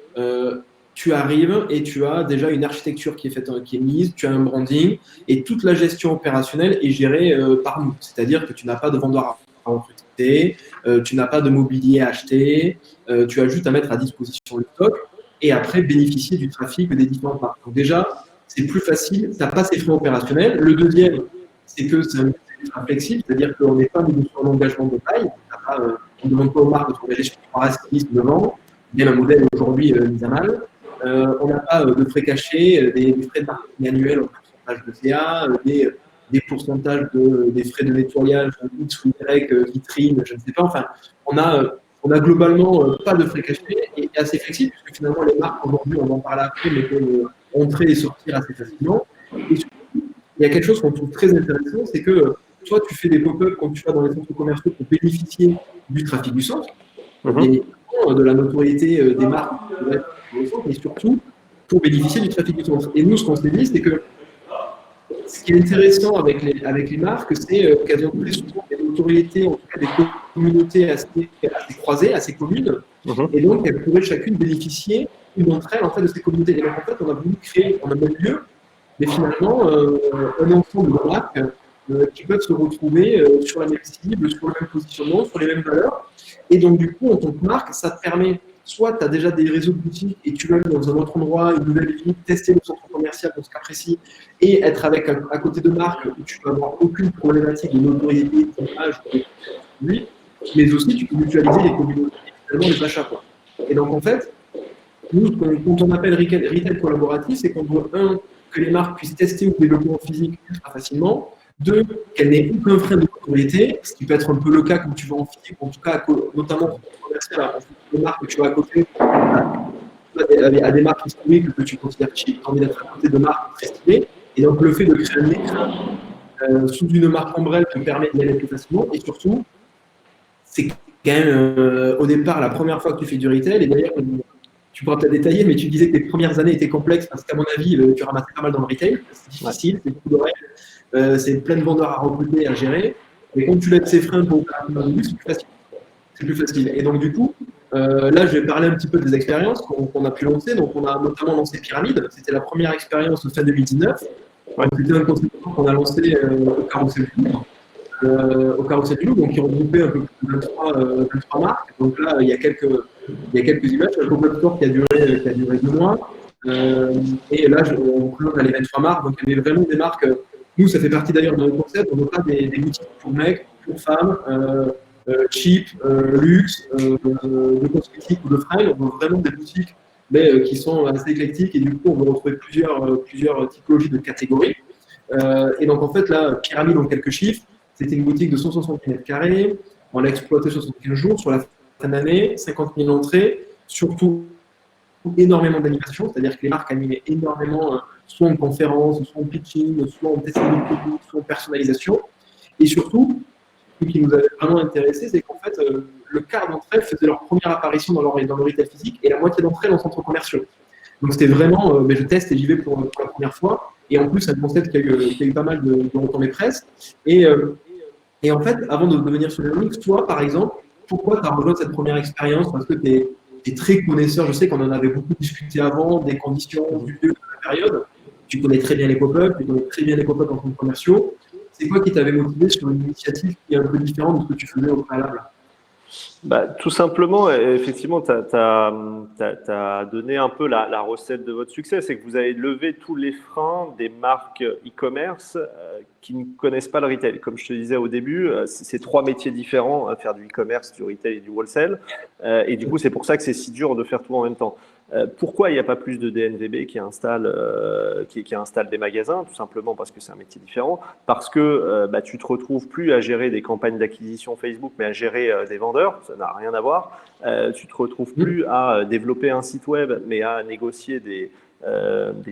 tu arrives et tu as déjà une architecture qui est faite, qui est mise, tu as un branding et toute la gestion opérationnelle est gérée par nous. C'est-à-dire que tu n'as pas de vendeur à recruter, tu n'as pas de mobilier à acheter, tu as juste à mettre à disposition le stock et après bénéficier du trafic des différentes marques. Donc déjà, c'est plus facile, tu n'as pas ces frais opérationnels. Le deuxième, c'est que c'est un flexible, c'est-à-dire qu'on n'est pas sur un engagement de taille. On ne demande pas aux marques de s'engager sur 3 à 6 9 ans. Bien un modèle aujourd'hui mis à mal. On n'a pas de frais cachés, des frais de marketing annuels en pourcentage de CA, des pourcentages des frais de nettoyage, X ou Y, vitrine, je ne sais pas. Enfin, on a globalement pas de frais cachés et assez flexible, puisque finalement, les marques, aujourd'hui, on en parle après, mais peuvent entrer et sortir assez facilement. Et surtout, il y a quelque chose qu'on trouve très intéressant, c'est que toi, tu fais des pop-up quand tu vas dans les centres commerciaux pour bénéficier du trafic du centre, de la notoriété des marques, mais surtout pour bénéficier du trafic du centre. Et nous, ce qu'on s'est dit, c'est que ce qui est intéressant avec les marques, c'est qu'elles ont très souvent des notoriétés, en tout cas des communautés assez croisées, assez communes, et donc elles pourraient chacune bénéficier, une d'entre elles, en fait, de ces communautés. Et donc, en fait, on a voulu créer en un même lieu, mais finalement, un ensemble de marques qui peuvent se retrouver sur la même cible, sur le même positionnement, sur les mêmes valeurs. Et donc, du coup, en tant que marque, ça te permet, soit tu as déjà des réseaux de boutiques et tu veux aller dans un autre endroit, une nouvelle ville, tester le centre commercial dans ce cas précis et être avec à côté de marques où tu ne vas avoir aucune problématique de notoriété, de image, mais aussi tu peux mutualiser les communautés et finalement les achats. Quoi. Et donc, en fait, nous, quand on appelle retail collaboratif, c'est qu'on veut, que les marques puissent tester ou développer en physique ultra facilement. 2, qu'elle n'ait aucun frein de notoriété, ce qui peut être un peu le cas quand tu vas en physique, en tout cas, notamment quand tu commercial, en fonction des marques que tu vas à côté, à des marques historiques que tu considères cheap, tu as envie d'être à côté de marques très stylées. Et donc, le fait de créer un écran sous une marque ombrelle te permet d'y aller plus facilement. Et surtout, c'est quand même au départ la première fois que tu fais du retail. Et d'ailleurs, tu pourras peut-être détailler, mais tu disais que tes premières années étaient complexes parce qu'à mon avis, tu ramassais pas mal dans le retail. C'est difficile, c'est beaucoup de règles, c'est plein de vendeurs à recruter, à gérer. Et quand tu lèves ces freins pour opérativement début, c'est plus facile. C'est plus facile. Et donc, du coup, là, je vais parler un petit peu des expériences qu'on a pu lancer. Donc, on a notamment lancé Pyramide. C'était la première expérience fin 2019. C'était un concept qu'on a lancé au Carrousel du Louvre. Donc qui regroupait un peu plus de 23 marques. Donc là, il y a quelques images. Le pop-up store qui a duré 2 mois. Et là, on close les 23 marques. Donc il y avait vraiment des marques. Nous, ça fait partie d'ailleurs de notre concept. On n'a pas des boutiques pour mecs, pour femmes, cheap, luxe, de cosmétiques ou de fringues. On a vraiment des boutiques mais, qui sont assez éclectiques et du coup, on va retrouver plusieurs typologies de catégories. Et donc, en fait, là, pyramide en quelques chiffres, c'était une boutique de 160 mètres carrés. On l'a exploité 75 jours sur la fin d'année, 50 000 entrées, surtout énormément d'animation, c'est-à-dire que les marques animaient énormément, soit en conférence, soit en pitching, soit en testing public, soit en personnalisation. Et surtout, ce qui nous avait vraiment intéressé, c'est qu'en fait, le quart d'entre elles faisaient leur première apparition dans le retail physique et la moitié d'entre elles en centre commerciaux. Donc c'était vraiment, je teste et j'y vais pour la première fois. Et en plus, c'est un concept qui a eu pas mal de retombées presse. Et en fait, avant de venir sur le Linux, toi, par exemple, pourquoi tu as rejoint cette première expérience? Parce que tu es très connaisseur, je sais qu'on en avait beaucoup discuté avant, des conditions, du lieu, de la période. Tu connais très bien les pop-up, tu connais très bien les pop-up en centre commerciaux. C'est quoi qui t'avait motivé sur une initiative qui est un peu différente de ce que tu faisais au préalable? Tout simplement, effectivement, tu as donné un peu la recette de votre succès, c'est que vous avez levé tous les freins des marques e-commerce qui ne connaissent pas le retail. Comme je te disais au début, c'est trois métiers différents, faire du e-commerce, du retail et du wholesale. Et du coup, c'est pour ça que c'est si dur de faire tout en même temps. Pourquoi il n'y a pas plus de DNVB qui installent des magasins? Tout simplement parce que c'est un métier différent, parce que tu te retrouves plus à gérer des campagnes d'acquisition Facebook, mais à gérer des vendeurs, ça n'a rien à voir. Tu te retrouves plus à développer un site web, mais à négocier des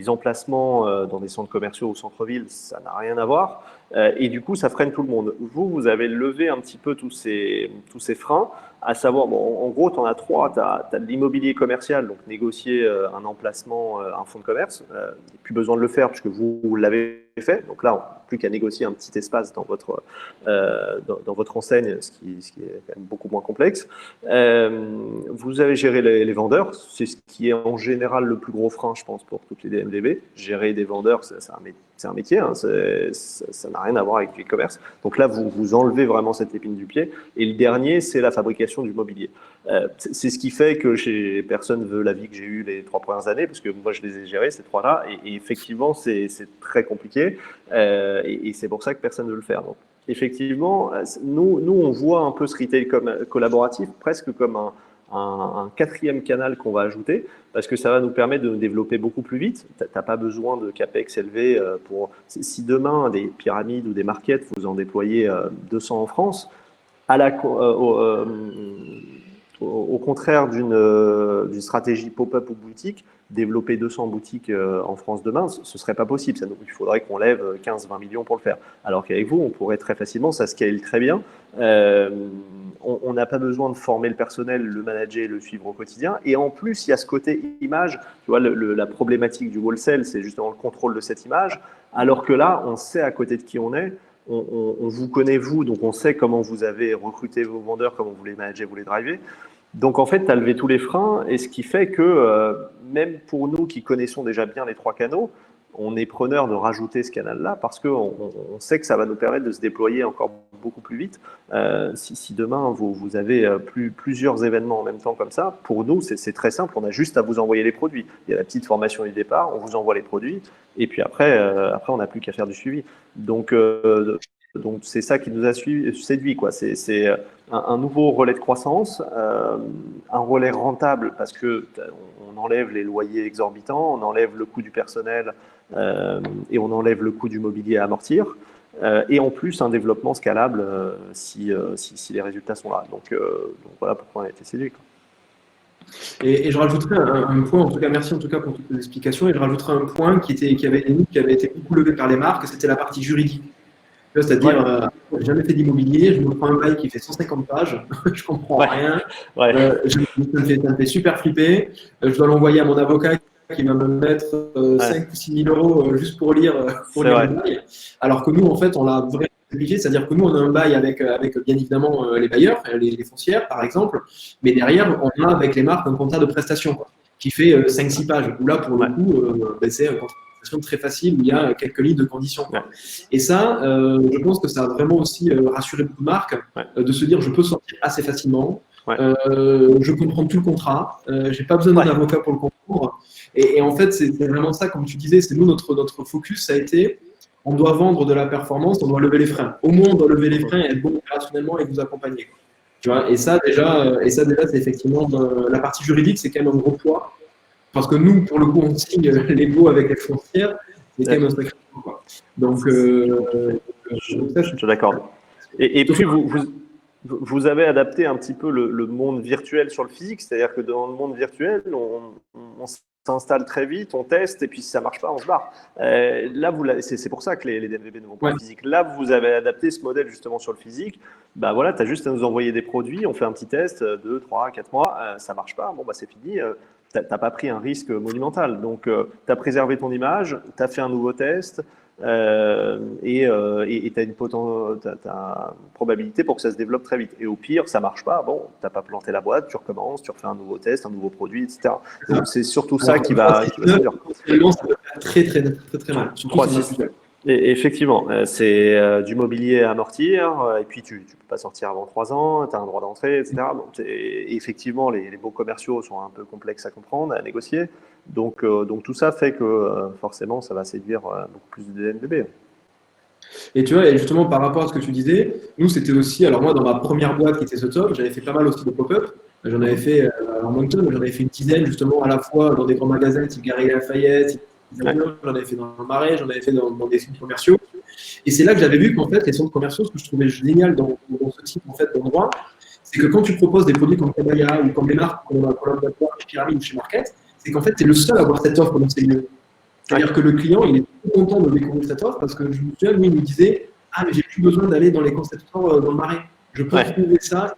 emplacements dans des centres commerciaux ou centre-ville, ça n'a rien à voir. Et du coup, ça freine tout le monde. Vous avez levé un petit peu tous ces freins, à savoir, en gros, tu en as trois. Tu as de l'immobilier commercial, donc négocier un emplacement, un fonds de commerce. Il n'y a plus besoin de le faire puisque vous l'avez fait. Donc là, on n'a plus qu'à négocier un petit espace dans votre enseigne, ce qui est quand même beaucoup moins complexe. Vous avez géré les vendeurs. C'est ce qui est en général le plus gros frein, je pense, pour toutes les DNVB. Gérer des vendeurs, c'est un métier. Hein, ça n'a rien à voir avec du e-commerce. Donc là, vous enlevez vraiment cette épine du pied. Et le dernier, c'est la fabrication du mobilier. C'est ce qui fait que personne ne veut la vie que j'ai eue les 3 premières années, parce que moi, je les ai gérés, ces trois-là, et effectivement, c'est très compliqué, et c'est pour ça que personne ne veut le faire. Donc, effectivement, nous, on voit un peu ce retail collaboratif presque comme un quatrième canal qu'on va ajouter, parce que ça va nous permettre de nous développer beaucoup plus vite. Tu n'as pas besoin de CAPEX élevé pour… Si demain, des pyramides ou des markets, vous en déployez 200 en France, au contraire d'une stratégie pop-up ou boutique, développer 200 boutiques en France demain, ce ne serait pas possible. Il faudrait qu'on lève 15-20 millions pour le faire. Alors qu'avec vous, on pourrait très facilement, ça scale très bien. On n'a pas besoin de former le personnel, le manager, le suivre au quotidien. Et en plus, il y a ce côté image. Tu vois, la problématique du wholesale, c'est justement le contrôle de cette image. Alors que là, on sait à côté de qui on est. On vous connaît, vous, donc on sait comment vous avez recruté vos vendeurs, comment vous les managez, vous les drivez. Donc, en fait, tu as levé tous les freins, et ce qui fait que, même pour nous qui connaissons déjà bien les 3 canaux, on est preneur de rajouter ce canal-là parce qu'on sait que ça va nous permettre de se déployer encore beaucoup plus vite. Si demain, vous avez plusieurs événements en même temps comme ça, pour nous, c'est très simple. On a juste à vous envoyer les produits. Il y a la petite formation du départ, on vous envoie les produits, et puis après on n'a plus qu'à faire du suivi. Donc c'est ça qui nous a séduit, quoi. C'est un nouveau relais de croissance, un relais rentable parce que on enlève les loyers exorbitants, on enlève le coût du personnel et on enlève le coût du mobilier à amortir. Et en plus, un développement scalable si les résultats sont là. Donc voilà pourquoi on a été séduit, quoi. Et je rajouterai un point, en tout cas, merci en tout cas pour toutes les explications, et je rajouterai un point qui avait été beaucoup levé par les marques, c'était la partie juridique. C'est-à-dire, j'ai jamais fait d'immobilier, je me prends un bail qui fait 150 pages, je comprends rien, ça me fait super flipper, je dois l'envoyer à mon avocat qui va me mettre 5 ou 6 000 euros juste pour lire le bail. Alors que nous, en fait, on l'a vraiment simplifié, c'est-à-dire que nous, on a un bail avec bien évidemment les bailleurs, les foncières par exemple, mais derrière, on a avec les marques un contrat de prestation qui fait 5-6 pages, où là, pour le coup, c'est un contrat très facile où il y a quelques lignes de conditions. Et ça, je pense que ça a vraiment aussi rassuré beaucoup de marques de se dire je peux sortir assez facilement, je comprends tout le contrat, j'ai pas besoin d'un avocat pour le comprendre. Et en fait, c'est vraiment ça, comme tu disais, c'est nous notre focus, ça a été on doit vendre de la performance, on doit lever les freins. Au moins, on doit lever les freins et être bon opérationnellement et vous accompagner. Tu vois, et ça déjà, c'est effectivement la partie juridique, c'est quand même un gros poids. Parce que nous, pour le coup, on signe les baux avec les foncières, c'est quand même un sacré poids. Donc, je te l'accorde. Et puis, vous avez adapté un petit peu le monde virtuel sur le physique, c'est-à-dire que dans le monde virtuel, on s'installe très vite, on teste, et puis si ça ne marche pas, on se barre. Là, c'est pour ça que les DNVB ne vont pas en physique. Là, vous avez adapté ce modèle justement sur le physique. Bah voilà, tu as juste à nous envoyer des produits, on fait un petit test, 2, 3, 4 mois, ça ne marche pas, bon, bah, c'est fini. Tu n'as pas pris un risque monumental. Donc, tu as préservé ton image, tu as fait un nouveau test, et tu as une probabilité pour que ça se développe très vite. Et au pire, ça ne marche pas, bon, tu n'as pas planté la boîte, tu recommences, tu refais un nouveau test, un nouveau produit, etc. Donc, c'est surtout ça qui va servir. Ça peut faire très, très, très, très mal. 3-6. Et effectivement, c'est du mobilier à amortir, et puis tu ne peux pas sortir avant 3 ans, tu as un droit d'entrée, etc. Donc, et effectivement, les baux commerciaux sont un peu complexes à comprendre, à négocier. Donc tout ça fait que forcément, ça va séduire beaucoup plus de DNVB. Et tu vois, et justement, par rapport à ce que tu disais, nous, c'était aussi, alors moi, dans ma première boîte qui était ce top, j'avais fait pas mal aussi de pop-up. J'en avais fait en Moncton, j'en avais fait une dizaine, justement, à la fois dans des grands magasins type Galeries Lafayette, j'en avais fait dans le Marais, j'en avais fait dans des centres commerciaux. Et c'est là que j'avais vu qu'en fait, les centres commerciaux, ce que je trouvais génial dans ce type en fait, d'endroit, c'est que quand tu proposes des produits comme Kabaya ou comme les marques comme Collaboratoire, chez Pyramide ou chez Market, c'est qu'en fait, tu es le seul à avoir cette offre dans ces lieux. C'est-à-dire que le client, il est tout content de découvrir cette offre parce que je me souviens, lui, il me disait « Ah, mais j'ai plus besoin d'aller dans les concept stores dans le Marais. Je peux trouver ça. »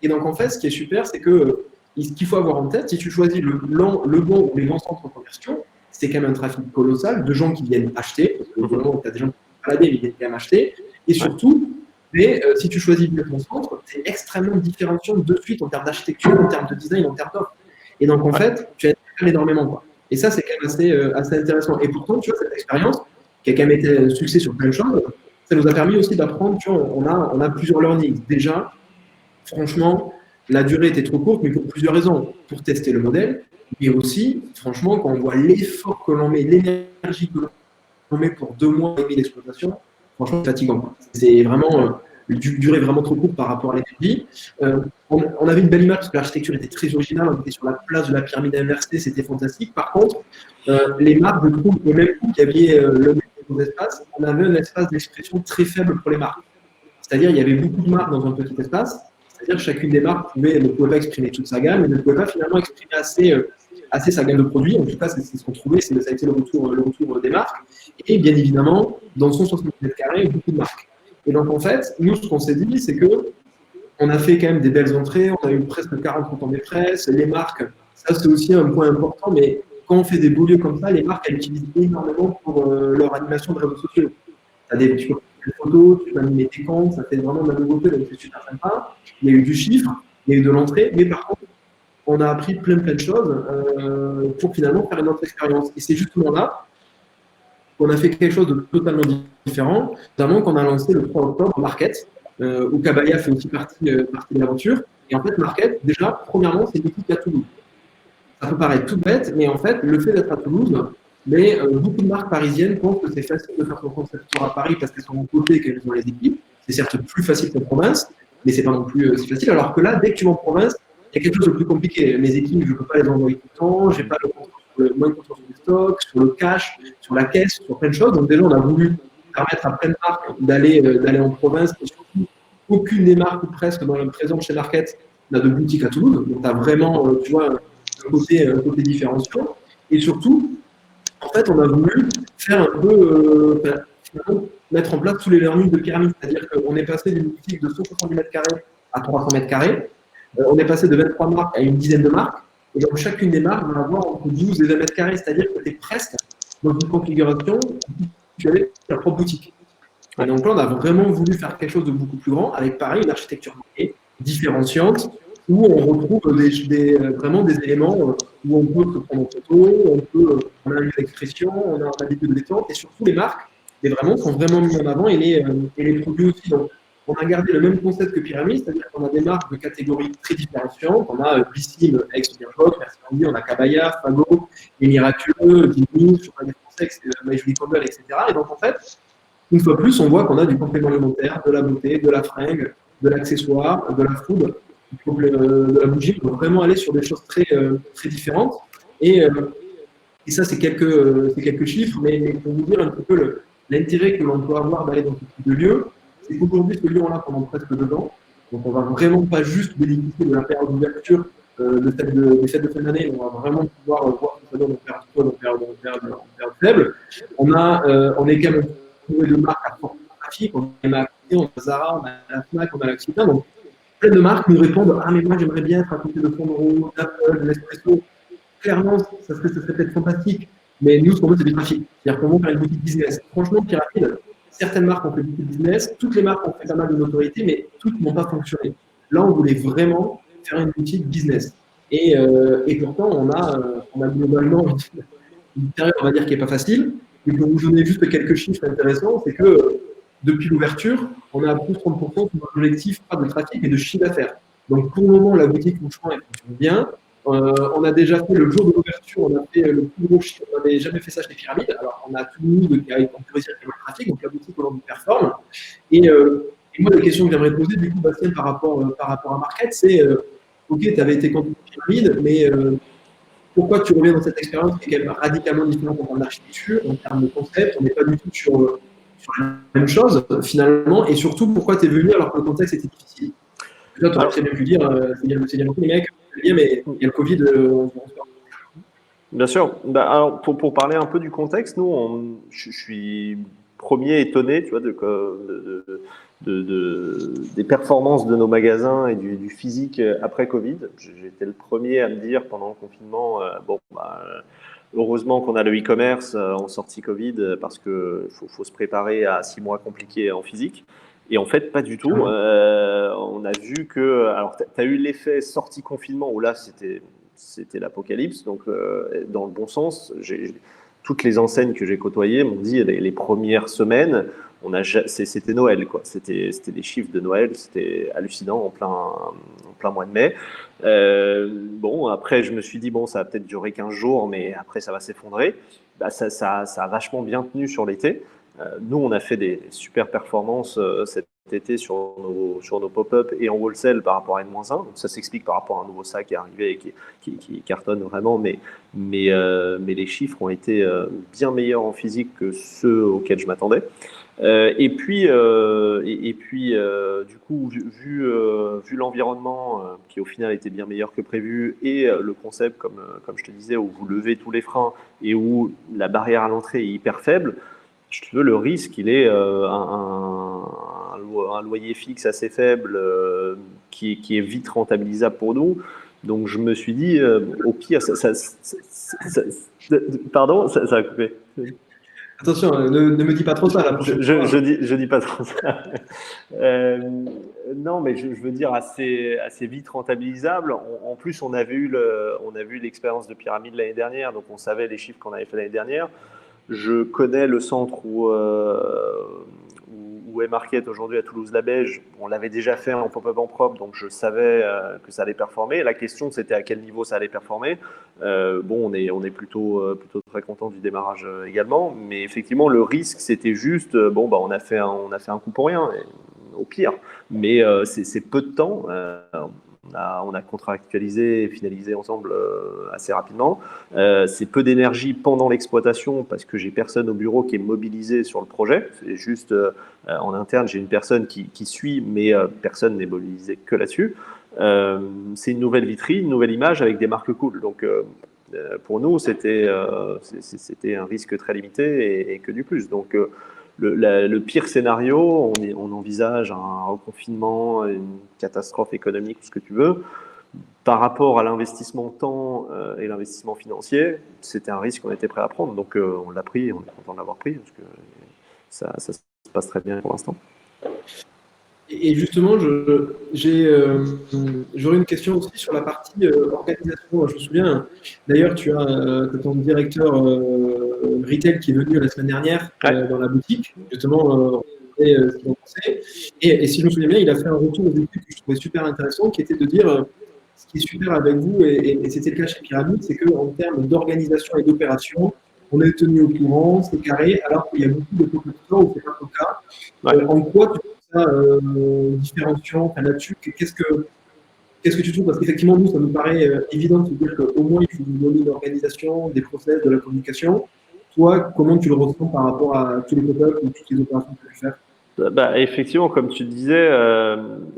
Et donc, en fait, ce qui est super, c'est que ce qu'il faut avoir en tête, si tu choisis le bon ou les grands centres commerciaux, c'est quand même un trafic colossal de gens qui viennent acheter, parce que tu as des gens qui sont baladés, mais ils viennent quand même acheter. Et surtout, si tu choisis bien ton centre, c'est extrêmement différenciant de suite en termes d'architecture, en termes de design, en termes d'offres. Et donc, en fait, tu as énormément, quoi. Et ça, c'est quand même assez intéressant. Et pourtant, tu vois, cette expérience, qui a quand même été un succès sur plein de choses, ça nous a permis aussi d'apprendre, tu vois, on a plusieurs learnings. Déjà, franchement, la durée était trop courte, mais pour plusieurs raisons. Pour tester le modèle, mais aussi, franchement, quand on voit l'effort que l'on met, l'énergie que l'on met pour 2 mois et demi d'exploitation, franchement, c'est fatigant. C'est vraiment durée vraiment trop courte par rapport à l'énergie. On avait une belle image parce que l'architecture était très originale. On était sur la place de la pyramide inversée, c'était fantastique. Par contre, les marques, je trouve, au même coup qu'il y avait le même espace, on avait un espace d'expression très faible pour les marques. C'est-à-dire, il y avait beaucoup de marques dans un petit espace. C'est-à-dire que chacune des marques ne pouvait pas exprimer toute sa gamme et ne pouvait pas finalement exprimer assez sa gamme de produits. En tout cas, c'est ce qu'on trouvait, ça a été le retour des marques. Et bien évidemment, dans 160 m², beaucoup de marques. Et donc, en fait, nous, ce qu'on s'est dit, c'est qu'on a fait quand même des belles entrées, on a eu presque 40 ans de presse, les marques, ça c'est aussi un point important, mais quand on fait des beaux lieux comme ça, les marques, elles utilisent énormément pour leur animation de réseaux sociaux. Tu as des photos, tu peux animer tes comptes, ça fait vraiment de la nouveauté, donc c'est super sympa. Il y a eu du chiffre, il y a eu de l'entrée, mais par contre, on a appris plein de choses pour finalement faire une autre expérience. Et c'est justement là qu'on a fait quelque chose de totalement différent, notamment qu'on a lancé le 3 octobre Market, où Kabaya fait aussi partie de l'aventure. Et en fait, Market, déjà, premièrement, c'est une équipe à Toulouse. Ça peut paraître tout bête, mais en fait, le fait d'être à Toulouse, beaucoup de marques parisiennes pensent que c'est facile de faire son concept store à Paris parce qu'elles sont en côté et qu'elles ont les équipes. C'est certes plus facile qu'en province, mais c'est pas non plus si facile. Alors que là, dès que tu vas en province, il y a quelque chose de plus compliqué. Mes équipes, je ne peux pas les envoyer tout le temps, j'ai pas le moins de contrôle sur les stocks, sur le cash, sur la caisse, sur plein de choses. Donc déjà, on a voulu permettre à plein de marques d'aller en province. Et surtout, aucune des marques, ou presque, dans le présent chez Market, n'a de boutique à Toulouse. Donc, tu as vraiment, tu vois, un côté différenciant. Et surtout, en fait, on a voulu faire un peu, finalement, mettre en place tous les learnings de pyramide. C'est-à-dire qu'on est passé d'une boutique de 170 m² à 300 m². On est passé de 23 marques à une dizaine de marques. Et donc, chacune des marques va avoir entre 12 et 20 m². C'est-à-dire que tu es presque dans une configuration où tu avais ta propre boutique. Et donc là, on a vraiment voulu faire quelque chose de beaucoup plus grand, avec pareil, une architecture différenciante, où on retrouve vraiment des éléments où on peut se prendre en photo, on a une expression, on a des de détente, et surtout les marques, sont vraiment mis en avant, et les produits aussi. Donc, on a gardé le même concept que Pyramide, c'est-à-dire qu'on a des marques de catégories très différenciantes. On a Blissim, Ex-Birjot, Merci Andy, on a Kabaya, Fago, Les Miraculeux, Dini, sur des sexe, My Jolie Candle, etc. Et donc, en fait, une fois plus, on voit qu'on a du complément alimentaire, de la beauté, de la fringue, de l'accessoire, de la food, de la bougie. On peut vraiment aller sur des choses très différentes. Et, et ça, c'est quelques chiffres, mais pour vous dire un petit peu l'intérêt que l'on peut avoir d'aller dans ce type de lieu, c'est qu'aujourd'hui, ce lieu, on l'a pendant presque 2 ans. Donc, on ne va vraiment pas juste bénéficier de la période d'ouverture des fêtes de fin d'année, on va vraiment pouvoir voir ce que ça donne en période faible. On est quand même entouré de marques à fort trafic, on a Mac, on a Zara, on a la Fnac, on a l'Occitane. Donc, plein de marques nous répondent: ah, mais moi, j'aimerais bien être à côté de Fondoro, d'Apple, de Nespresso. Clairement, ça serait peut-être fantastique, mais nous, ce qu'on veut, c'est du trafic. C'est-à-dire qu'on veut faire une boutique business. Franchement, Pyramide, certaines marques ont fait du business, toutes les marques ont fait pas mal de notoriété, mais toutes n'ont pas fonctionné. Là, on voulait vraiment faire une boutique business. Et pourtant, on a globalement une période, on va dire, qui n'est pas facile. Et pour vous donner juste quelques chiffres intéressants, c'est que depuis l'ouverture, on a plus de 30% de notre objectif, pas de trafic, mais de chiffre d'affaires. Donc, pour le moment, la boutique, franchement, elle fonctionne bien. On a déjà fait le jour de l'ouverture, on a fait le plus gros chiffre, on n'avait jamais fait ça chez Pyramide. Alors, on a tout le monde qui a réussi à faire le trafic, donc la boutique aujourd'hui performe. Et moi, la question que j'aimerais poser, du coup, Bastien, par rapport à Market, c'est ok, tu avais été candidat Pyramide, mais pourquoi tu reviens dans cette expérience qui est quand même radicalement différente en termes d'architecture, en termes de concept, on n'est pas du tout sur la même chose finalement, et surtout pourquoi tu es venu alors que le contexte était difficile. Là, tu aurais très bien pu dire, c'est bien beaucoup les mecs, mais il y a le Covid. Bien sûr. Alors, pour parler un peu du contexte, nous, je suis premier étonné, tu vois, des performances de nos magasins et du physique après Covid. J'étais le premier à me dire pendant le confinement, heureusement qu'on a le e-commerce en sortie Covid parce qu'il faut se préparer à 6 mois compliqués en physique. Et en fait, pas du tout. On a vu que… Alors, tu as eu l'effet sortie confinement où là, c'était l'apocalypse, donc dans le bon sens. Toutes les enseignes que j'ai côtoyées m'ont dit les premières semaines, c'était Noël, quoi. C'était des chiffres de Noël, c'était hallucinant en plein mois de mai. Bon, après, je me suis dit, bon, ça va peut-être durer 15 jours, mais après, ça va s'effondrer. Ça a vachement bien tenu sur l'été. Nous, on a fait des super performances cet été sur nos pop-up et en wholesale par rapport à N-1. Donc ça s'explique par rapport à un nouveau sac qui est arrivé et qui cartonne vraiment. Mais les chiffres ont été bien meilleurs en physique que ceux auxquels je m'attendais. Et puis, du coup, vu l'environnement qui au final était bien meilleur que prévu et le concept, comme je te disais, où vous levez tous les freins et où la barrière à l'entrée est hyper faible, si tu veux, le risque, il est un loyer fixe assez faible qui est vite rentabilisable pour nous. Donc, je me suis dit, au pire, pardon, ça a coupé. Attention, ne me dis pas trop ça. Là, je dis pas trop ça. Non, mais je veux dire assez vite rentabilisable. En plus, on avait eu l'expérience de Pyramide l'année dernière, donc on savait les chiffres qu'on avait fait l'année dernière. Je connais le centre où est Market aujourd'hui à Toulouse-la-Beige. On l'avait déjà fait en pop-up en propre, donc je savais que ça allait performer. La question, c'était à quel niveau ça allait performer. Bon, on est plutôt très content du démarrage également, mais effectivement, le risque, c'était juste, on a fait un coup pour rien, au pire. Mais c'est peu de temps. On a contractualisé et finalisé ensemble assez rapidement. C'est peu d'énergie pendant l'exploitation parce que j'ai personne au bureau qui est mobilisé sur le projet. C'est juste en interne, j'ai une personne qui suit, mais personne n'est mobilisé que là-dessus. C'est une nouvelle vitrine, une nouvelle image avec des marques cool. Donc pour nous, c'était un risque très limité et que du plus. Donc le pire scénario, on envisage un reconfinement, une catastrophe économique, ce que tu veux. Par rapport à l'investissement temps et l'investissement financier, c'était un risque qu'on était prêt à prendre. Donc on l'a pris, on est content de l'avoir pris, parce que ça se passe très bien pour l'instant. Et justement, j'aurais une question aussi sur la partie organisation. Je me souviens, d'ailleurs, tu as ton directeur retail qui est venu la semaine dernière dans la boutique, justement, ce qu'il en pensait. Et si je me souviens bien, il a fait un retour aux équipes que je trouvais super intéressant, qui était de dire, ce qui est super avec vous, et c'était le cas chez Pyramide, c'est qu'en termes d'organisation et d'opération, on est tenu au courant, c'est carré, alors qu'il y a beaucoup de compétiteurs où c'est pas le cas. Ouais. En quoi tu trouves ça différenciant, enfin, là-dessus, qu'est-ce que tu trouves? Parce qu'effectivement, nous, ça nous paraît évident de se dire qu'au moins, il faut nous donner une organisation, des process, de la communication. Toi, comment tu le ressens par rapport à tous les pop-up ou toutes les opérations que tu as pu faire? Bah, effectivement, comme tu disais,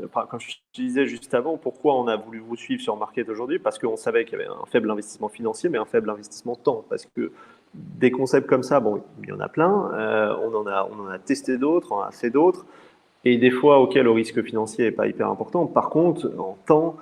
enfin, comme je te disais juste avant, pourquoi on a voulu vous suivre sur Market aujourd'hui? Parce qu'on savait qu'il y avait un faible investissement financier, mais un faible investissement temps. Parce que des concepts comme ça, bon, il y en a plein. On en a testé d'autres, on en a fait d'autres. Et des fois, ok, le risque financier n'est pas hyper important. Par contre, en temps,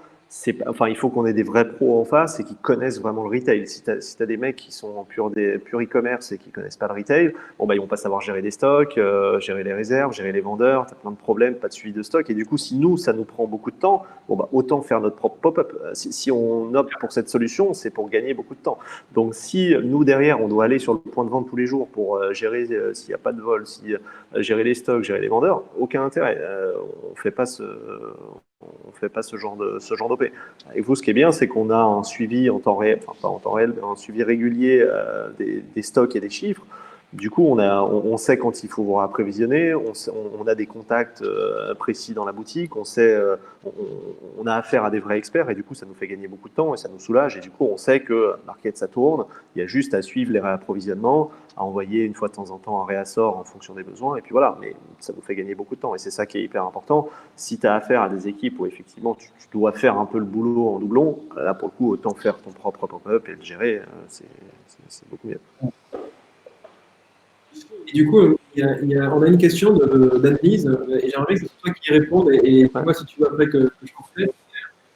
enfin, il faut qu'on ait des vrais pros en face et qui connaissent vraiment le retail. Si tu as, des mecs qui sont en pur e-commerce et qui connaissent pas le retail, bon, bah, ils vont pas savoir gérer des stocks, gérer les réserves, gérer les vendeurs. Tu as plein de problèmes, pas de suivi de stock. Et du coup, si nous, ça nous prend beaucoup de temps, bon, bah, autant faire notre propre pop-up. Si on opte pour cette solution, c'est pour gagner beaucoup de temps. Donc, si nous, derrière, on doit aller sur le point de vente tous les jours pour gérer s'il n'y a pas de vol, gérer les stocks, gérer les vendeurs, aucun intérêt. On fait pas ce genre d'OP. Et vous, ce qui est bien, c'est qu'on a un suivi en temps réel, enfin pas en temps réel, mais un suivi régulier des stocks et des chiffres. Du coup, on sait quand il faut vous approvisionner, on a des contacts précis dans la boutique, on a affaire à des vrais experts et du coup, ça nous fait gagner beaucoup de temps et ça nous soulage. Et du coup, on sait que Market, ça tourne, il y a juste à suivre les réapprovisionnements, à envoyer une fois de temps en temps un réassort en fonction des besoins et puis voilà. Mais ça nous fait gagner beaucoup de temps et c'est ça qui est hyper important. Si tu as affaire à des équipes où effectivement tu dois faire un peu le boulot en doublon, là pour le coup, autant faire ton propre pop-up et le gérer, c'est beaucoup mieux. Et du coup, on a une question d'Annelise, et j'aimerais que ce soit toi qui y réponde, et moi, si tu veux, après que je complète,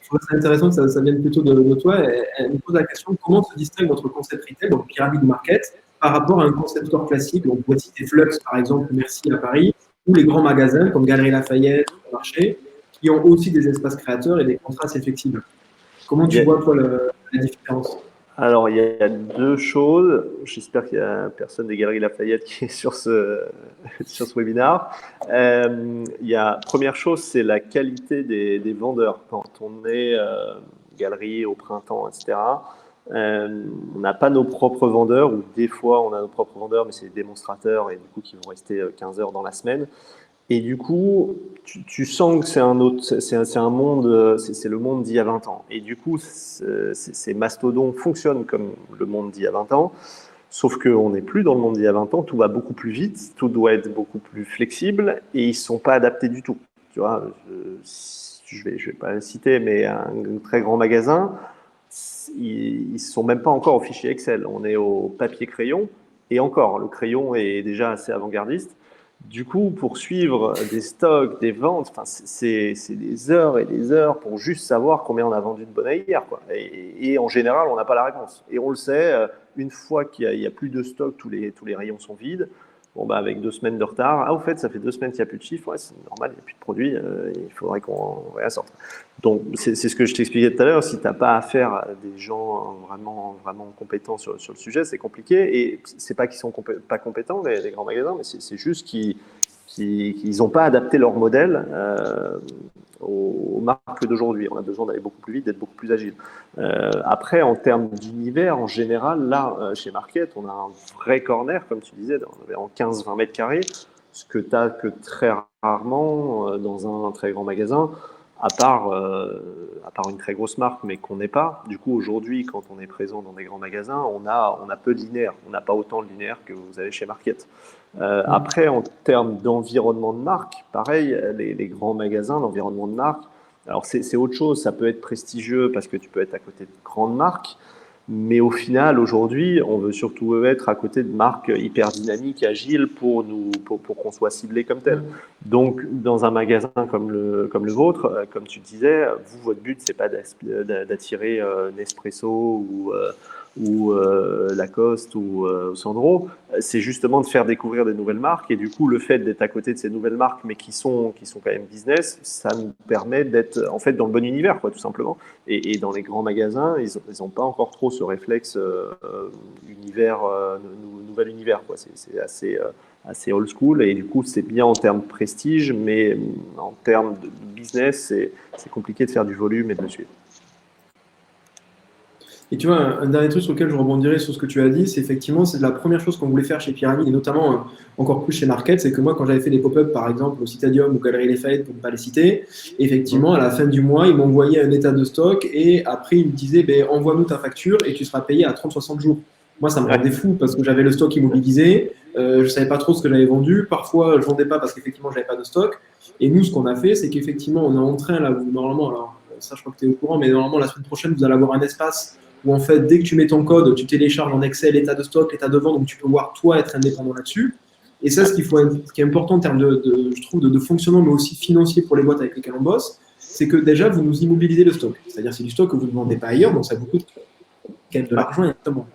je trouve que c'est intéressant que ça vienne plutôt de toi. Elle me pose la question, comment se distingue votre concept retail, donc pyramide market, par rapport à un concept store classique, donc voici des Flux, par exemple, Merci à Paris, ou les grands magasins comme Galeries Lafayette, Marché, qui ont aussi des espaces créateurs et des contrats assez flexibles. Comment tu vois, toi, la différence? Alors, il y a deux choses. J'espère qu'il n'y a personne des Galeries Lafayette qui est sur ce webinaire. Première chose, c'est la qualité des vendeurs. Quand on est galerie au printemps, etc., on n'a pas nos propres vendeurs, ou des fois on a nos propres vendeurs, mais c'est des démonstrateurs et du coup qui vont rester 15 heures dans la semaine. Et du coup, tu sens que c'est un autre, c'est un monde, c'est le monde d'il y a 20 ans. Et du coup, ces mastodons fonctionnent comme le monde d'il y a 20 ans, sauf qu'on n'est plus dans le monde d'il y a 20 ans, tout va beaucoup plus vite, tout doit être beaucoup plus flexible, et ils ne sont pas adaptés du tout. Tu vois, je vais pas le citer, mais un très grand magasin, ils ne sont même pas encore au fichier Excel. On est au papier-crayon, et encore, le crayon est déjà assez avant-gardiste. Du coup, pour suivre des stocks, des ventes, c'est des heures et des heures pour juste savoir combien on a vendu de bonnets hier, quoi. Et en général, on n'a pas la réponse. Et on le sait, une fois qu'il n'y a plus de stock, tous les rayons sont vides. Bon, bah, avec 2 semaines de retard. Ah, au fait, ça fait 2 semaines qu'il n'y a plus de chiffres. Ouais, c'est normal, il n'y a plus de produits. Il faudrait qu'on réassorte. Donc, c'est ce que je t'expliquais tout à l'heure. Si tu n'as pas affaire à des gens vraiment, vraiment compétents sur le sujet, c'est compliqué. Et c'est pas qu'ils sont pas compétents, les grands magasins, mais c'est juste qu'ils n'ont pas adapté leur modèle aux marques d'aujourd'hui. On a besoin d'aller beaucoup plus vite, d'être beaucoup plus agile. Après, en termes d'univers, en général, là, chez Market, on a un vrai corner, comme tu disais, en 15-20 mètres carrés, ce que tu n'as que très rarement dans un très grand magasin, à part une très grosse marque, mais qu'on n'est pas. Du coup, aujourd'hui, quand on est présent dans des grands magasins, on a peu de linéaire. On n'a pas autant de linéaire que vous avez chez Market. Après, en termes d'environnement de marque, pareil, les grands magasins, l'environnement de marque, alors c'est autre chose, ça peut être prestigieux parce que tu peux être à côté de grandes marques, mais au final, aujourd'hui, on veut surtout être à côté de marques hyper dynamiques, agiles pour qu'on soit ciblé comme tel. Donc, dans un magasin comme le vôtre, comme tu disais, vous, votre but, c'est pas d'attirer Nespresso ou Lacoste ou Sandro, c'est justement de faire découvrir des nouvelles marques. Et du coup, le fait d'être à côté de ces nouvelles marques, mais qui sont quand même business, ça nous permet d'être en fait dans le bon univers, quoi, tout simplement. Et dans les grands magasins, ils n'ont pas encore trop ce réflexe nouvel univers, quoi. C'est assez old school. Et du coup, c'est bien en termes de prestige, mais en termes de business, c'est compliqué de faire du volume et de le suivre. Et tu vois, un dernier truc sur lequel je rebondirais sur ce que tu as dit, c'est effectivement, c'est la première chose qu'on voulait faire chez Pyramide, et notamment encore plus chez Market, c'est que moi, quand j'avais fait des pop-up, par exemple, au Citadium ou Galerie Lafayette, pour ne pas les citer, effectivement, à la fin du mois, ils m'envoyaient un état de stock, et après, ils me disaient, ben, envoie-nous ta facture, et tu seras payé à 30-60 jours. Moi, ça me Ouais, rendait fou, parce que j'avais le stock immobilisé, je savais pas trop ce que j'avais vendu, parfois, je vendais pas parce qu'effectivement, j'avais pas de stock, et nous, ce qu'on a fait, c'est qu'effectivement, on est en train, là, où, normalement, alors, ça, je crois que tu es au courant, mais normalement, la semaine prochaine, vous allez avoir un espace où en fait, dès que tu mets ton code, tu télécharges en Excel l'état de stock, l'état de vente, donc tu peux voir toi être indépendant là-dessus. Et ça, ce qui est important en termes je trouve, de fonctionnement, mais aussi financier pour les boîtes avec lesquelles on bosse, c'est que déjà, vous nous immobilisez le stock. C'est-à-dire, c'est du stock que vous ne vendez pas ailleurs, donc ça vous coûte quand même de l'argent exactement.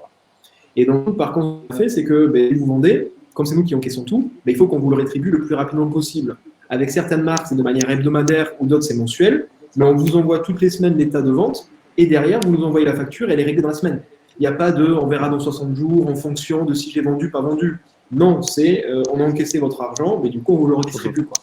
Et donc, par contre, ce qu'on fait, c'est que ben, vous vendez, comme c'est nous qui encaissons tout, ben, il faut qu'on vous le rétribue le plus rapidement possible. Avec certaines marques, c'est de manière hebdomadaire ou d'autres, c'est mensuel, mais on vous envoie toutes les semaines l'état de vente et derrière, vous nous envoyez la facture et elle est réglée dans la semaine. Il n'y a pas de on verra dans 60 jours en fonction de si j'ai vendu, pas vendu. Non, c'est on a encaissé votre argent, mais du coup, on vous le redistribue. Quoi.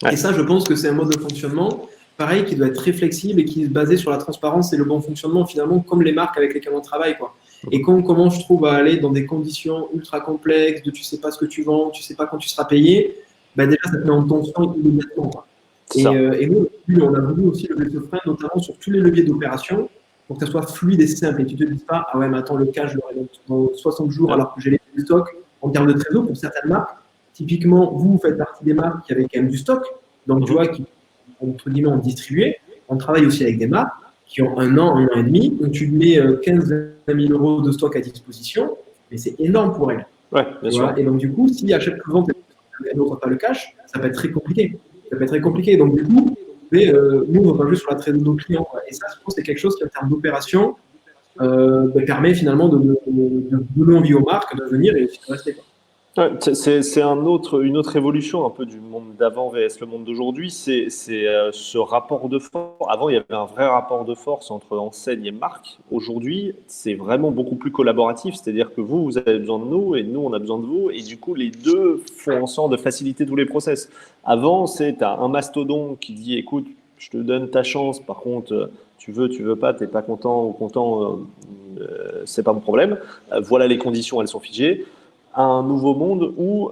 Et ouais, ça, je pense que c'est un mode de fonctionnement, pareil, qui doit être très flexible et qui est basé sur la transparence et le bon fonctionnement, finalement, comme les marques avec lesquelles on travaille. Quoi. Et quand on commence, je trouve, à aller dans des conditions ultra complexes, de tu sais pas ce que tu vends, tu sais pas quand tu seras payé, bah déjà, ça te met en tension immédiatement. Quoi. c'est ça. Et nous, on a voulu aussi lever ce frein, notamment sur tous les leviers d'opération, pour que ça soit fluide et simple. Et tu te dis pas, ah ouais, mais attends, le cash, je l'aurai dans 60 jours Ouais. alors que j'ai les stocks. En termes de trésor, pour certaines marques, typiquement, vous faites partie des marques qui avaient quand même du stock, donc tu Mhm. vois, qui, entre guillemets, ont distribué. On travaille aussi avec des marques qui ont un an et demi, donc tu mets 15 000 euros de stock à disposition, mais c'est énorme pour elles. Ouais, bien Tu sûr. vois. Et donc, du coup, si à chaque vente, elle n'offre pas le cash, ça peut être très compliqué. Ça peut être très compliqué. Donc, du coup, nous, on va jouer sur la traite de nos clients. Et ça, je pense que c'est quelque chose qui, en termes d'opération, permet finalement de donner envie aux marques de venir et aussi de rester. Quoi. Ouais, c'est une autre évolution un peu du monde d'avant vs le monde d'aujourd'hui. C'est ce rapport de force. Avant, il y avait un vrai rapport de force entre enseigne et marque. Aujourd'hui, c'est vraiment beaucoup plus collaboratif. C'est-à-dire que vous avez besoin de nous et nous, on a besoin de vous. Et du coup, les deux font en sorte de faciliter tous les process. Avant, c'est un mastodonte qui dit, écoute, je te donne ta chance. Par contre, tu veux pas, t'es pas content ou content, c'est pas mon problème. Voilà les conditions, elles sont figées à un nouveau monde où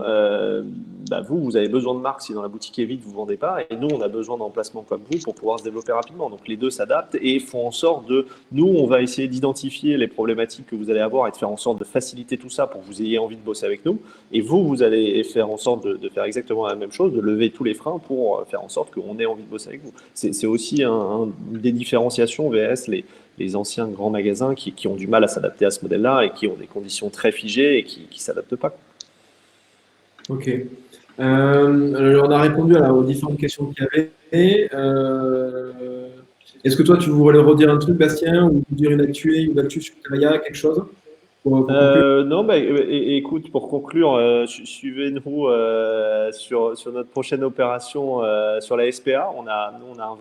vous avez besoin de marques si dans la boutique est vide, vous ne vendez pas. Et nous, on a besoin d'emplacements comme vous pour pouvoir se développer rapidement. Donc les deux s'adaptent et font en sorte de. Nous, on va essayer d'identifier les problématiques que vous allez avoir et de faire en sorte de faciliter tout ça pour que vous ayez envie de bosser avec nous. Et vous allez faire en sorte de faire exactement la même chose, de lever tous les freins pour faire en sorte qu'on ait envie de bosser avec vous. C'est aussi des différenciations VS, les anciens grands magasins qui ont du mal à s'adapter à ce modèle-là et qui ont des conditions très figées et qui ne s'adaptent pas. Ok. Alors, on a répondu aux différentes questions qu'il y avait. Est-ce que toi, tu voudrais redire un truc, Bastien, ou dire une actu sur Kavaya, quelque chose pour conclure? Non, écoute, pour conclure, suivez-nous sur notre prochaine opération sur la SPA. Nous, on a un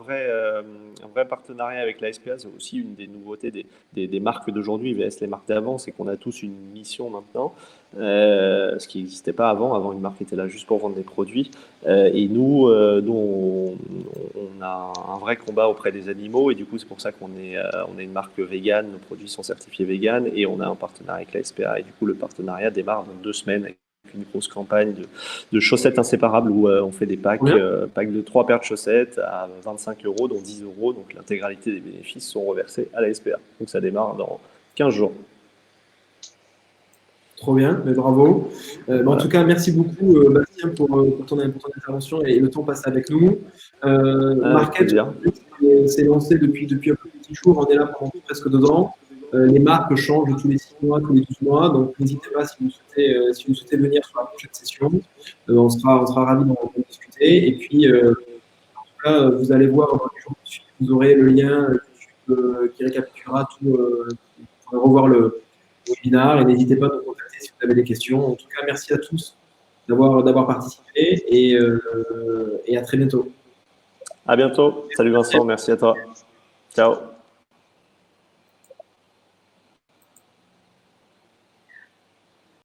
vrai partenariat avec la SPA. C'est aussi une des nouveautés des marques d'aujourd'hui, vs les marques d'avant, c'est qu'on a tous une mission maintenant, ce qui n'existait pas avant. Avant, une marque était là juste pour vendre des produits. Et on a un vrai combat auprès des animaux. Et du coup, c'est pour ça on est une marque végane. Nos produits sont certifiés véganes et on a un partenariat avec la SPA. Et du coup, le partenariat démarre dans 2 semaines avec une grosse campagne de chaussettes inséparables où on fait des packs de 3 paires de chaussettes à 25 euros, dont 10 euros. Donc l'intégralité des bénéfices sont reversés à la SPA. Donc ça démarre dans 15 jours. Trop bien, mais bravo. Voilà. En tout cas, merci beaucoup, Bastien, pour ton intervention et le temps passé avec nous. Market s'est lancé depuis un petit jour. On est là pendant presque 2 ans. Les marques changent tous les 6 mois, tous les 12 mois. Donc, n'hésitez pas si vous souhaitez venir sur la prochaine session. On sera ravis d'en discuter. Et puis, en tout cas, vous allez voir dans les jours qui suivent, vous aurez le lien qui récapitulera tout. Vous pourrez revoir le webinaire et n'hésitez pas à nous contacter si vous avez des questions. En tout cas, merci à tous d'avoir participé et à très bientôt. À bientôt. Salut Vincent, merci à toi. Ciao.